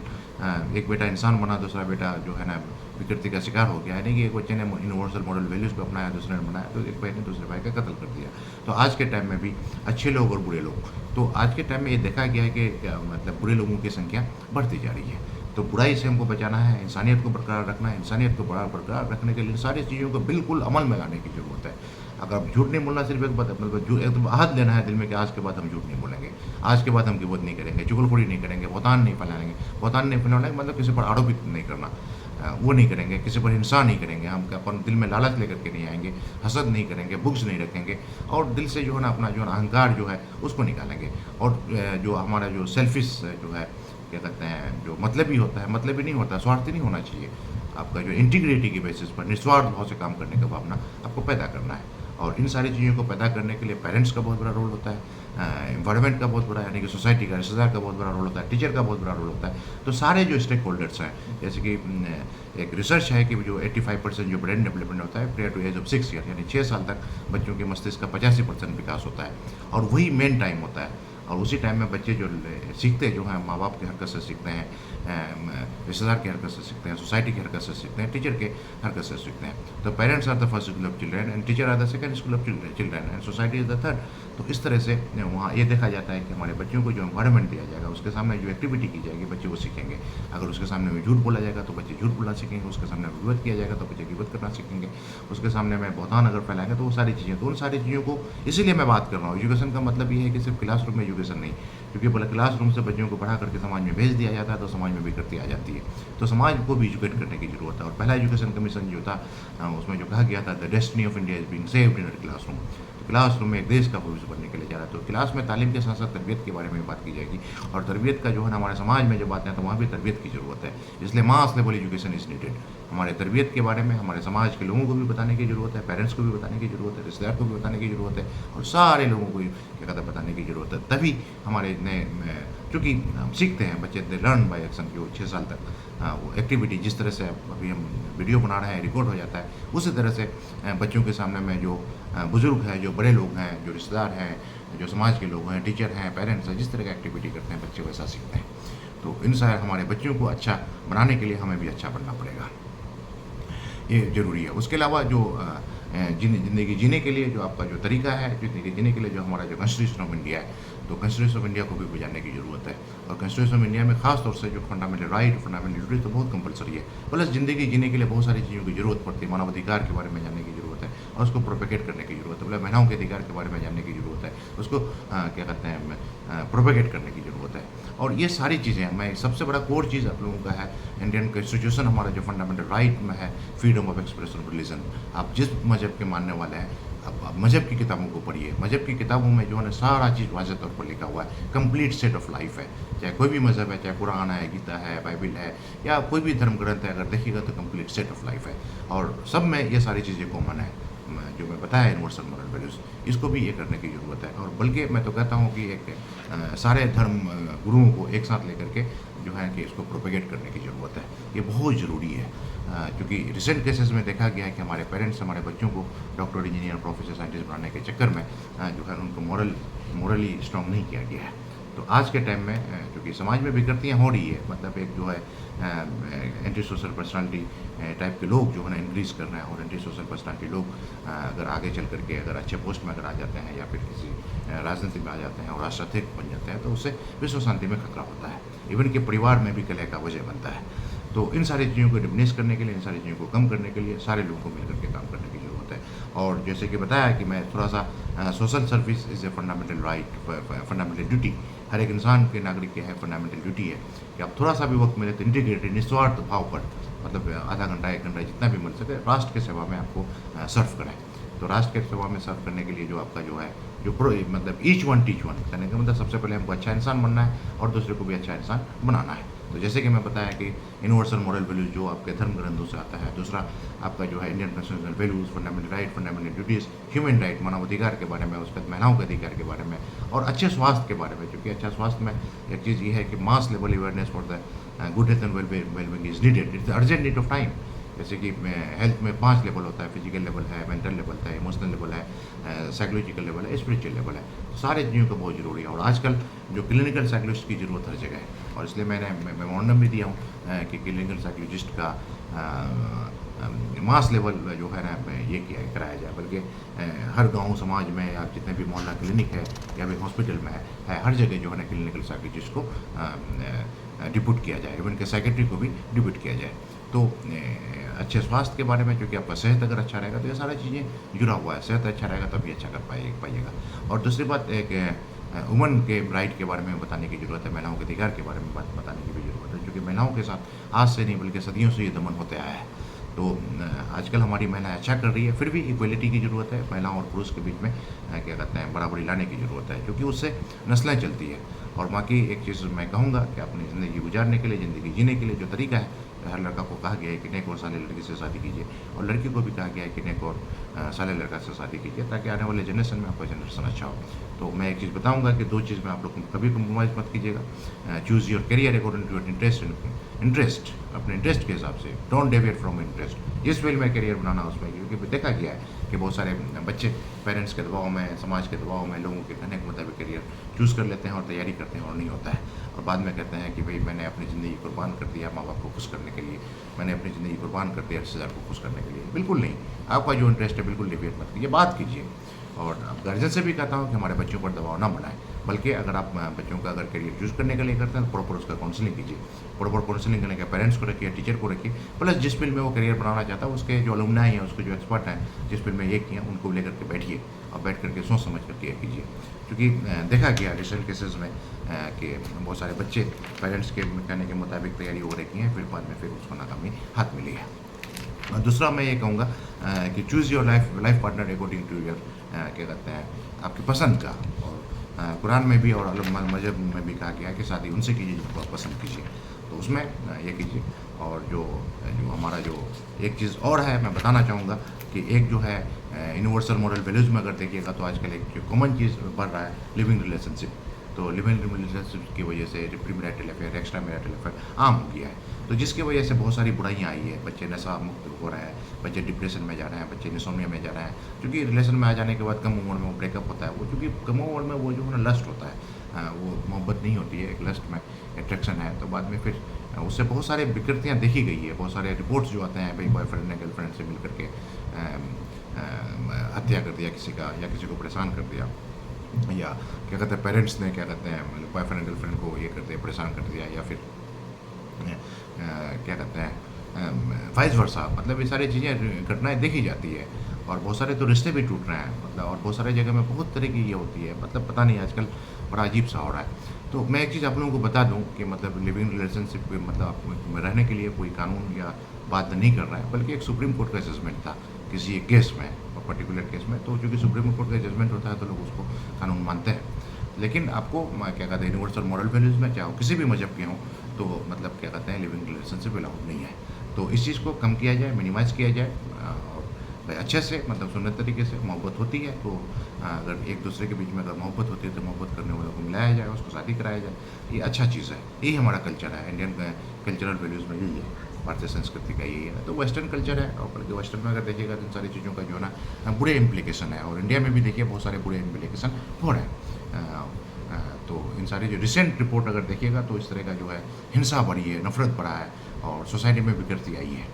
एक बेटा इंसान बना, दूसरा बेटा जो है ना विकृति का शिकार हो गया है। नहीं कि एक बच्चे ने यूनिवर्सल मॉडल वैल्यूज़ को अपनाया, दूसरे ने बनाया, तो एक भाई ने दूसरे भाई का कत्ल कर दिया। तो आज के टाइम में भी अच्छे लोग और बुरे लोग, तो आज के टाइम में ये देखा गया है कि मतलब बुरे लोगों की संख्या बढ़ती जा रही है। तो बुराई से हमको बचाना है, इंसानियत को बरकरार रखना है। इंसानियत को बरकरार रखने के लिए सारी चीज़ों को बिल्कुल अमल में लाने की ज़रूरत है। अगर झूठ नहीं बोलना, सिर्फ एक बात मतलब एकदम अहद लेना है दिल में कि आज के बाद हम झूठ नहीं बोलेंगे, आज के बाद हम गिबत नहीं करेंगे, चुगलखोरी नहीं करेंगे, बहतान नहीं फैलाएंगे। बहतान नहीं फैलाने मतलब किसी पर आरोपित नहीं करना, वो नहीं करेंगे, किसी पर हिंसा नहीं करेंगे, हम अपन दिल में लालच लेकर के नहीं आएंगे, हसद नहीं करेंगे, बुग़्ज़ नहीं रखेंगे, और दिल से जो है ना अपना जो है अहंकार जो है उसको निकालेंगे। और जो हमारा जो सेल्फिश जो है क्या कहते हैं जो मतलबी होता है, मतलबी नहीं होता, स्वार्थी नहीं होना चाहिए। आपका जो इंटीग्रिटी की बेसिस पर निस्वार्थ भाव से काम करने का भावना आपको पैदा करना है। और इन सारी चीज़ों को पैदा करने के लिए पेरेंट्स का बहुत बड़ा रोल होता है, एनवायरनमेंट का बहुत बड़ा, यानी कि सोसाइटी का, रिश्तेदार का बहुत बड़ा रोल होता है, टीचर का बहुत बड़ा रोल होता है। तो सारे जो स्टेक होल्डर्स हैं, जैसे कि एक रिसर्च है कि जो 85% जो ब्रेन डेवलपमेंट होता है prior to age of 6 year, यानी 6 साल तक बच्चों के मस्तिष्क का 85% विकास होता है, और वही मेन टाइम होता है। और उसी टाइम में बच्चे जो सीखते जो हैं, माँ बाप की हरकत से सीखते हैं, रिश्तेदार की हरकत से सीखते हैं, सोसाइटी की हरकत से सीखते हैं, टीचर के हरकत से सीखते हैं। तो parents are the first school of children and teacher are the second school of children and society is the third. तो इस तरह से वहाँ ये देखा जाता है कि हमारे बच्चों को जो एनवायरनमेंट दिया जाएगा, उसके सामने जो एक्टिविटी की जाएगी, बच्चे वो सीखेंगे। अगर उसके सामने में झूठ बोला जाएगा तो बच्चे झूठ बोलना सीखेंगे, उसके सामने गिबत किया जाएगा तो बच्चे गिबत करना सीखेंगे, उसके सामने में बहतान अगर फैलाएंगे तो वो सारी चीज़ें, तो उन सारी चीज़ों को इसीलिए मैं बात कर रहा हूँ। एजुकेशन का मतलब ये है कि सिर्फ क्लासरूम में एजुकेशन नहीं, क्योंकि बोला क्लासरूम से बच्चों को पढ़ा करके समाज में भेज दिया जाता है तो समाज में विकृति आ जाती है। तो समाज को भी एजुकेट करने की जरूरत है। और पहला एजुकेशन कमीशन जो था उसमें जो कहा गया था, the destiny of India is being saved in a classroom. तो क्लासरूम में एक देश का भविष्य बनने के लिए जा रहा है। तो क्लास में तालीम के साथ साथ तरबियत के बारे में बात की जाएगी। और तरबियत का जो है ना, हमारे समाज में जब आते हैं तो वहाँ भी तरबियत की ज़रूरत है। इसलिए mass level education is needed. हमारे तरबियत के बारे में हमारे समाज के लोगों को भी बताने की ज़रूरत है, पेरेंट्स को भी बताने की ज़रूरत है, रिश्तेदार को भी बताने की ज़रूरत है, और सारे लोगों को क्या कहते हैं बताने की ज़रूरत है। तभी हमारे नए, चूँकि हम सीखते हैं, बच्चे लर्न बाय एक्शन, जो 6 साल तक वो एक्टिविटी जिस तरह से अभी हम वीडियो बना रहे हैं, रिकॉर्ड हो जाता है, उसी तरह से बच्चों के सामने में जो बुज़ुर्ग हैं, जो बड़े लोग हैं, जो रिश्तेदार हैं, जो समाज के लोग हैं, टीचर हैं, पेरेंट्स हैं, जिस तरह की एक्टिविटी करते हैं बच्चे वैसा सीखते हैं। तो इन सारे हमारे बच्चों को अच्छा बनाने के लिए हमें भी अच्छा बनना पड़ेगा, ये ज़रूरी है। उसके अलावा जो ज़िंदगी जीने के लिए जो आपका जो तरीका है, ज़िंदगी जीने के लिए जो हमारा जो कॉन्स्टिट्यूशन ऑफ इंडिया है, तो कॉन्स्टिट्यूशन ऑफ इंडिया को भी जानने की ज़रूरत है। और कॉन्स्टिट्यूशन ऑफ इंडिया में खास तौर से जो फंडामेंटल राइट, फंडामेंटल ड्यूटी तो बहुत कंपलसरी है। प्लस ज़िंदगी जीने के लिए बहुत सारी चीज़ों की ज़रूरत पड़ती है। मानवाधिकार के बारे में जानने की ज़रूरत है और उसको प्रोपेगेट करने की ज़रूरत है। मतलब महिलाओं के अधिकार के बारे में जानने की ज़रूरत है, उसको क्या कहते हैं प्रोपेगेट करने की ज़रूरत है। और ये सारी चीज़ें, मैं सबसे बड़ा कोर चीज़ आप लोगों का है, इंडियन कॉन्स्टिट्यूशन हमारा जो फंडामेंटल राइट में है, freedom of expression of religion. आप जिस मज़हब के मानने वाले हैं, आप मज़हब की किताबों को पढ़िए। मज़हब की किताबों में जो है ना सारा चीज़ वाज़ेह तौर पर लिखा हुआ है, कंप्लीट सेट ऑफ लाइफ है। चाहे कोई भी मज़हब है, चाहे कुरान है, गीता है, बाइबिल है, या कोई भी धर्म ग्रंथ है, अगर देखिएगा तो कंप्लीट सेट ऑफ लाइफ है। और सब में ये सारी चीज़ें कॉमन है, जो मैं बताया यूनिवर्सल मॉरल वैल्यूज़, इसको भी ये करने की ज़रूरत है। और बल्कि मैं तो कहता हूँ कि एक सारे धर्म गुरुओं को एक साथ लेकर के जो है कि इसको प्रोपेगेट करने की ज़रूरत है। ये बहुत ज़रूरी है, क्योंकि रिसेंट केसेस में देखा गया है कि हमारे पेरेंट्स हमारे बच्चों को डॉक्टर, इंजीनियर, प्रोफेसर, साइंटिस्ट बनाने के चक्कर में जो है उनको मॉरली स्ट्रॉन्ग नहीं किया गया है। तो आज के टाइम में क्योंकि समाज में विकृतियाँ हो रही है, मतलब एक जो है एंटी सोशल पर्सनालिटी टाइप के लोग जो है ना इंक्रीज़ कर रहे हैं, और एंटी सोशल पर्सनालिटी लोग अगर आगे चल करके अगर अच्छे पोस्ट में अगर आ जाते हैं, या फिर किसी राजनीति में आ जाते हैं और राष्ट्राध्यक्ष बन जाते हैं, तो उससे विश्व शांति में खतरा होता है। इवन कि परिवार में भी कलह का वजह बनता है। तो इन सारी चीज़ों को डिमिनिश करने के लिए, इन सारी चीज़ों को कम करने के लिए सारे लोगों को मिलकर के काम करने की ज़रूरत है। और जैसे कि बताया कि मैं थोड़ा सा social service is a fundamental right, fundamental duty, हर एक इंसान के नागरिक के है फंडामेंटल ड्यूटी है कि आप थोड़ा सा भी वक्त मिले तो इंटीग्रेटेड, निस्वार्थ भाव पर, मतलब आधा घंटा, 1 घंटा, जितना भी मिल सके राष्ट्र की सेवा में आपको सर्व करें। तो राष्ट्र की सेवा में सर्व करने के लिए जो आपका जो है जो मतलब ईच वन टीच वन करने का मतलब सबसे पहले हमको अच्छा इंसान बनना है और दूसरे को भी अच्छा इंसान बनाना है। तो जैसे कि मैं बताया कि यूनिवर्सल मॉरल वैल्यूज जो आपके धर्म ग्रंथों से आता है, दूसरा आपका जो है Indian constitutional values, fundamental right, fundamental duties, human right, मानवाधिकार के बारे में, उसके बाद महिलाओं के अधिकार के बारे में, और अच्छे स्वास्थ्य के बारे में। क्योंकि अच्छा स्वास्थ्य में एक चीज़ ये है कि mass level awareness for the good health and wellbeing is needed, it's urgent need of time. जैसे कि हेल्थ में 5 लेवल होता है, फिजिकल लेवल है, मेंटल लेवल है, इमोशनल लेवल है, साइकोलॉजिकल लेवल है, स्पिरिचुअल लेवल है। तो सारे चीज़ों का बहुत ज़रूरी है। और आजकल जो क्लिनिकल साइकोलॉजिस्ट की ज़रूरत हर जगह है, और इसलिए मैंने मेमोरेंडम भी दिया हूँ कि क्लिनिकल साइकोलॉजिस्ट का मास लेवल जो है ना ये कराया जाए। बल्कि हर गांव समाज में या जितने भी मोहल्ला क्लिनिक है या भी हॉस्पिटल में है, हर जगह जो है ना क्लिनिकल साइकोलॉजिस्ट को डिप्यूट किया जाए, इवन के सेक्रेटरी को भी डिप्यूट किया जाए। तो अच्छे स्वास्थ्य के बारे में, क्योंकि आपका सेहत अगर अच्छा रहेगा तो ये सारी चीज़ें जुड़ा हुआ है, सेहत अच्छा रहेगा तभी अच्छा कर पाइएगा। और दूसरी बात एक वुमन के राइट के बारे में बताने की ज़रूरत है, महिलाओं के अधिकार के बारे में बताने की भी ज़रूरत है, क्योंकि महिलाओं के साथ आज से नहीं बल्कि सदियों से ये दमन होते आया है। तो आजकल हमारी महिलाएं अच्छा कर रही है, फिर भी इक्वलिटी की ज़रूरत है, महिलाओं और पुरुष के बीच में क्या कहते हैं बराबरी लाने की ज़रूरत है, क्योंकि उससे नस्लें चलती है। और बाकी एक चीज़ मैं कहूँगा कि अपनी ज़िंदगी गुजारने के लिए, ज़िंदगी जीने के लिए जो तरीका है, हर लड़का को कहा गया है कि नेक और साले लड़की से शादी कीजिए, और लड़की को भी कहा गया है कि नेक और साले लड़का से शादी कीजिए, ताकि आने वाले जनरेशन में आपका जनरेशन अच्छा हो। तो मैं एक चीज़ बताऊंगा कि 2 चीज़ में आप लोग कभी कम्प्रोमाइज़ मत कीजिएगा। Choose your career according to your interest, अपने इंटरेस्ट के हिसाब से, डोंट डेविएट फ्रॉम इंटरेस्ट। जिस फील्ड में करियर बनाना उसमें, क्योंकि देखा गया है कि बहुत सारे बच्चे पेरेंट्स के दबाव में, समाज के दबाव में, लोगों के कहने के मुताबिक करियर चूज़ कर लेते हैं और तैयारी करते हैं और नहीं होता है, और बाद में कहते हैं कि भाई मैंने अपनी ज़िंदगी कुर्बान कर दिया माँ बाप को खुश करने के लिए, मैंने अपनी ज़िंदगी कुर्बान कर दिया रिश्तेदार को खुश करने के लिए। बिल्कुल नहीं, आपका जो इंटरेस्ट है बिल्कुल डिबेट मत कीजिए, बात कीजिए। और अब गार्जियन से भी कहता हूँ कि हमारे बच्चों पर दबाव ना बनाएं, बल्कि अगर आप बच्चों का अगर करियर चूज़ करने के लिए करते हैं तो प्रॉपर उसका काउंसलिंग कीजिए, प्रॉपर काउंसलिंग करने के पेरेंट्स को रखिए, टीचर को रखिए, प्लस जिस फील्ड में वो करियर बनाना चाहता है उसके जो अलुमनाई हैं, उसके जो एक्सपर्ट हैं जिस फील्ड में ये किए उनको लेकर के बैठिए और बैठ करके सोच समझ कर किया कीजिए। क्योंकि देखा गया रिसेंट केसेस में कि बहुत सारे बच्चे पेरेंट्स के कहने के मुताबिक तैयारी हो रखी हैं, फिर बाद में फिर उसको नाकामी हाथ मिली है। और दूसरा मैं ये कहूँगा कि choose your life partner according to your क्या कहते हैं आपकी पसंद का, और कुरान में भी और मज़हब में भी कहा गया है कि शादी उनसे कीजिए जिनको आप पसंद कीजिए, तो उसमें ये कीजिए। और जो जो हमारा जो एक चीज़ और है मैं बताना चाहूँगा कि एक जो है यूनिवर्सल मॉरल वैल्यूज़ में अगर देखिएगा तो आजकल एक जो कॉमन चीज़ बढ़ रहा है लिविंग रिलेशनशिप, तो लिविंग रिलेशनशिप की वजह से प्रीमैरिटल अफेयर, एक्स्ट्रा मैरिटल अफेयर आम हो गया है, तो जिसकी वजह से बहुत सारी बुराइयाँ आई है, बच्चे नशा मुक्त हो रहे हैं, बच्चे डिप्रेशन में जा रहे हैं, बच्चे इंसोम्निया में जा रहे हैं, क्योंकि रिलेशन में आ जाने के बाद कम उम्र में वो ब्रेकअप होता है, वो क्योंकि कम उम्र में वो जो है ना लस्ट होता है, वो मोहब्बत नहीं होती है, एक लस्ट में अट्रैक्शन है, तो बाद में फिर उससे बहुत सारे विकृतियाँ देखी गई है, बहुत सारे रिपोर्ट्स जो आते हैं भाई बॉयफ्रेंड ने गर्लफ्रेंड से मिल करके हत्या कर दिया किसी का, या किसी को परेशान कर दिया, या क्या कहते हैं पेरेंट्स ने क्या कहते हैं बॉयफ्रेंड गर्लफ्रेंड को ये कर दिया, परेशान कर दिया, या फिर क्या कहते हैं वाइस वर्सा, मतलब ये सारी चीज़ें घटनाएं देखी जाती है, और बहुत सारे तो रिश्ते भी टूट रहे हैं, मतलब और बहुत सारी जगह में बहुत तरह की ये होती है, मतलब पता नहीं आजकल बड़ा अजीब सा हो रहा है। तो मैं एक चीज़ आप लोगों को बता दूं कि मतलब लिविंग रिलेशनशिप मतलब आप रहने के लिए कोई कानून या बात नहीं कर रहा है, बल्कि एक सुप्रीम कोर्ट का जजमेंट था किसी एक केस में, पर्टिकुलर केस में, तो चूँकि सुप्रीम कोर्ट का जजमेंट होता है तो लोग उसको कानून मानते हैं। लेकिन आपको क्या कहते हैं यूनिवर्सल मॉरल वैल्यूज़ में चाहे किसी भी मजहब के हों, तो मतलब क्या कहते हैं लिविंग रिलेशनशिप अलाउड नहीं है, तो इस चीज़ को कम किया जाए, मिनिमाइज़ किया जाए, और अच्छे से मतलब सुन्नत तरीके से मोहब्बत होती है तो अगर एक दूसरे के बीच में अगर मोहब्बत होती है तो मोहब्बत करने वालों को मिलाया जाए, उसको शादी कराया जाए, ये अच्छा चीज़ है, यही हमारा कल्चर है, इंडियन कल्चरल वैल्यूज़ में यही है, भारतीय संस्कृति का यही है। तो वेस्टर्न कल्चर है, और बल्कि वेस्टर्न में अगर देखिएगा तो इन सारी चीज़ों का जो है ना बुरे इम्प्लीकेशन है, और इंडिया में भी देखिए बहुत सारे बुरे इम्प्लीकेशन हो रहे हैं। तो इन सारी जो रिसेंट रिपोर्ट अगर देखिएगा तो इस तरह का जो है हिंसा बढ़ी है, नफरत बढ़ा है, और सोसाइटी में विकृति आई है,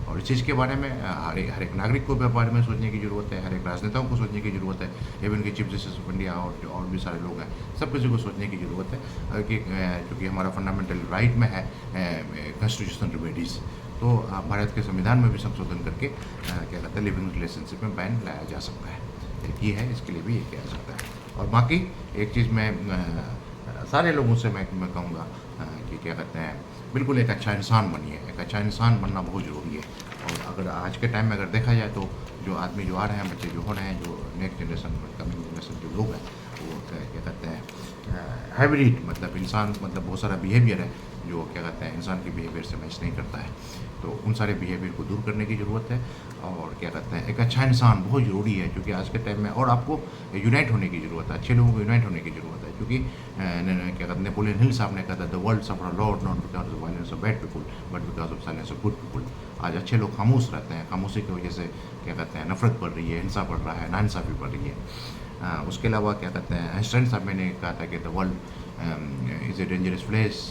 और इस चीज़ के बारे में हर एक नागरिक को भी बारे में सोचने की ज़रूरत है, हर एक राजनेताओं को सोचने की ज़रूरत है, इवन कि चीफ जस्टिस ऑफ इंडिया और भी सारे लोग हैं, सब किसी को सोचने की ज़रूरत है कि क्योंकि हमारा फंडामेंटल राइट में है कॉन्स्टिट्यूशनल रेमेडीज़, तो भारत के संविधान में भी संशोधन करके क्या कहते हैं लिविंग रिलेशनशिप में बैन लाया जा सकता है, एक ये है, इसके लिए भी ये किया जा सकता है। और बाकी एक चीज़ मैं सारे लोगों से मैं कहूँगा कि क्या कहते हैं बिल्कुल एक अच्छा इंसान बनिए, एक अच्छा इंसान बनना बहुत ज़रूरी है। और अगर आज के टाइम में अगर देखा जाए तो जो आदमी जो आ रहे हैं, बच्चे जो हो रहे हैं, जो नेक्स्ट जनरेशन कमिंग जनरेशन जो लोग हैं, वो क्या कहते हैं हाइब्रिड, मतलब इंसान मतलब बहुत सारा बिहेवियर है जो क्या कहते हैं इंसान के बिहेवियर से मैच नहीं करता है, तो उन सारे बिहेवियर को दूर करने की ज़रूरत है। और क्या कहते हैं एक अच्छा इंसान बहुत ज़रूरी है, क्योंकि आज के टाइम में और आपको यूनाइट होने की ज़रूरत है, अच्छे लोगों को यूनाइट होने की ज़रूरत है, क्योंकि क्या कहते हैं नेपोलियन हिल साहब ने कहा था the world suffer lot not because of violence of bad people but because of silence of good people. आज अच्छे लोग खामोश रहते हैं, खामोशी की वजह से क्या कहते हैं नफरत बढ़ रही है, हिंसा बढ़ रहा है, नाइंसाफ़ी बढ़ रही है। उसके अलावा क्या कहते हैं आइंस्टाइन साहब ने कहा था कि the world is a dangerous place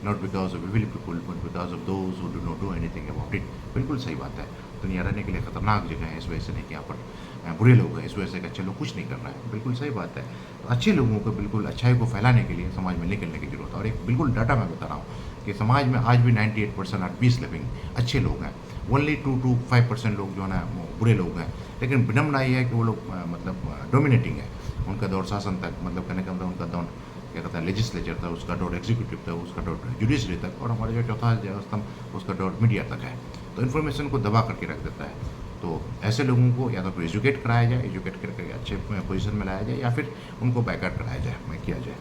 not because of evil people but because of those who do not do anything about it. बिल्कुल सही बात है, दुनिया रहने के लिए ख़तरनाक जगह है, इस वजह से नहीं कि यहाँ पर बुरे लोग हैं, इस वजह से कि अच्छे लोग कुछ नहीं कर रहे हैं। बिल्कुल सही बात है, तो अच्छे लोगों को बिल्कुल अच्छाई को फैलाने के लिए समाज में निकलने की जरूरत है। और एक बिल्कुल डाटा मैं बता रहा हूँ कि समाज में आज भी 98% आर पीस लिविंग अच्छे लोग हैं, ओनली 2 to 5% लोग जो है ना वो बुरे लोग हैं। लेकिन विडम्बना ये है कि वो लोग मतलब डोमिनेटिंग है, उनका दौर शासन तक, मतलब कहने का मतलब उनका दौर क्या कहता है लेजिस्लेचर था, उसका दौर एग्जीक्यूटिव था, उसका दौर जुडिशरी तक, और हमारे जो चौथा स्तंभ उसका दौर मीडिया तक है। तो इन्फॉर्मेशन को दबा करके रख देता है। तो ऐसे लोगों को या तो एजुकेट कराया जाए, एजुकेट करके अच्छे पोजीशन में लाया जाए, या फिर उनको बैकआउट कराया जाए, मैं किया जाए,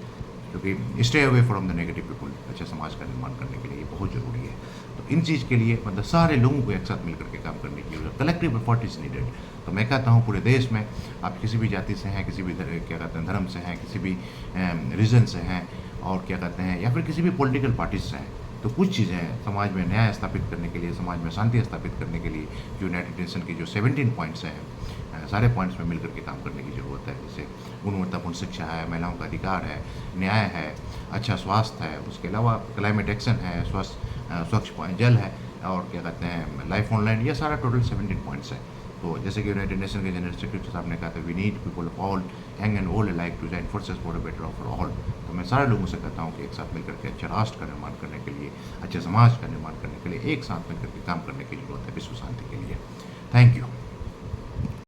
क्योंकि stay away from the negative people अच्छे समाज का निर्माण करने के लिए ये बहुत ज़रूरी है। तो इन चीज़ के लिए मतलब सारे लोगों को एक साथ मिलकर के काम करने की जरूरत, कलेक्टिव एफर्ट इज़ नीडेड। तो मैं कहता हूँ पूरे देश में आप किसी भी जाति से हैं, किसी भी क्या कहते हैं धर्म से हैं, किसी भी रीजन से हैं, और क्या कहते हैं या फिर किसी भी पॉलिटिकल पार्टी से हैं, तो कुछ चीज़ें समाज में न्याय स्थापित करने के लिए, समाज में शांति स्थापित करने के लिए यूनाइटेड नेशन की जो 17 पॉइंट्स हैं सारे पॉइंट्स में मिलकर के काम करने की ज़रूरत है। जैसे गुणवत्तापूर्ण शिक्षा है, महिलाओं का अधिकार है, न्याय है, अच्छा स्वास्थ्य है, उसके अलावा क्लाइमेट एक्शन है, स्वच्छ जल है, और क्या कहते हैं लाइफ ऑनलाइन, ये सारा टोटल 17 पॉइंट्स है। तो जैसे कि यूनाइटेड नेशन के जनरल सेक्रेटरी साहब ने कहा था, we need people of all young and old alike to join forces for a better of all. तो मैं सारे लोगों से कहता हूँ कि एक साथ मिलकर के अच्छे राष्ट्र का निर्माण करने के लिए, अच्छे समाज का निर्माण करने के लिए एक साथ मिलकर के काम करने की जरूरत है विश्व शांति के लिए। Thank you.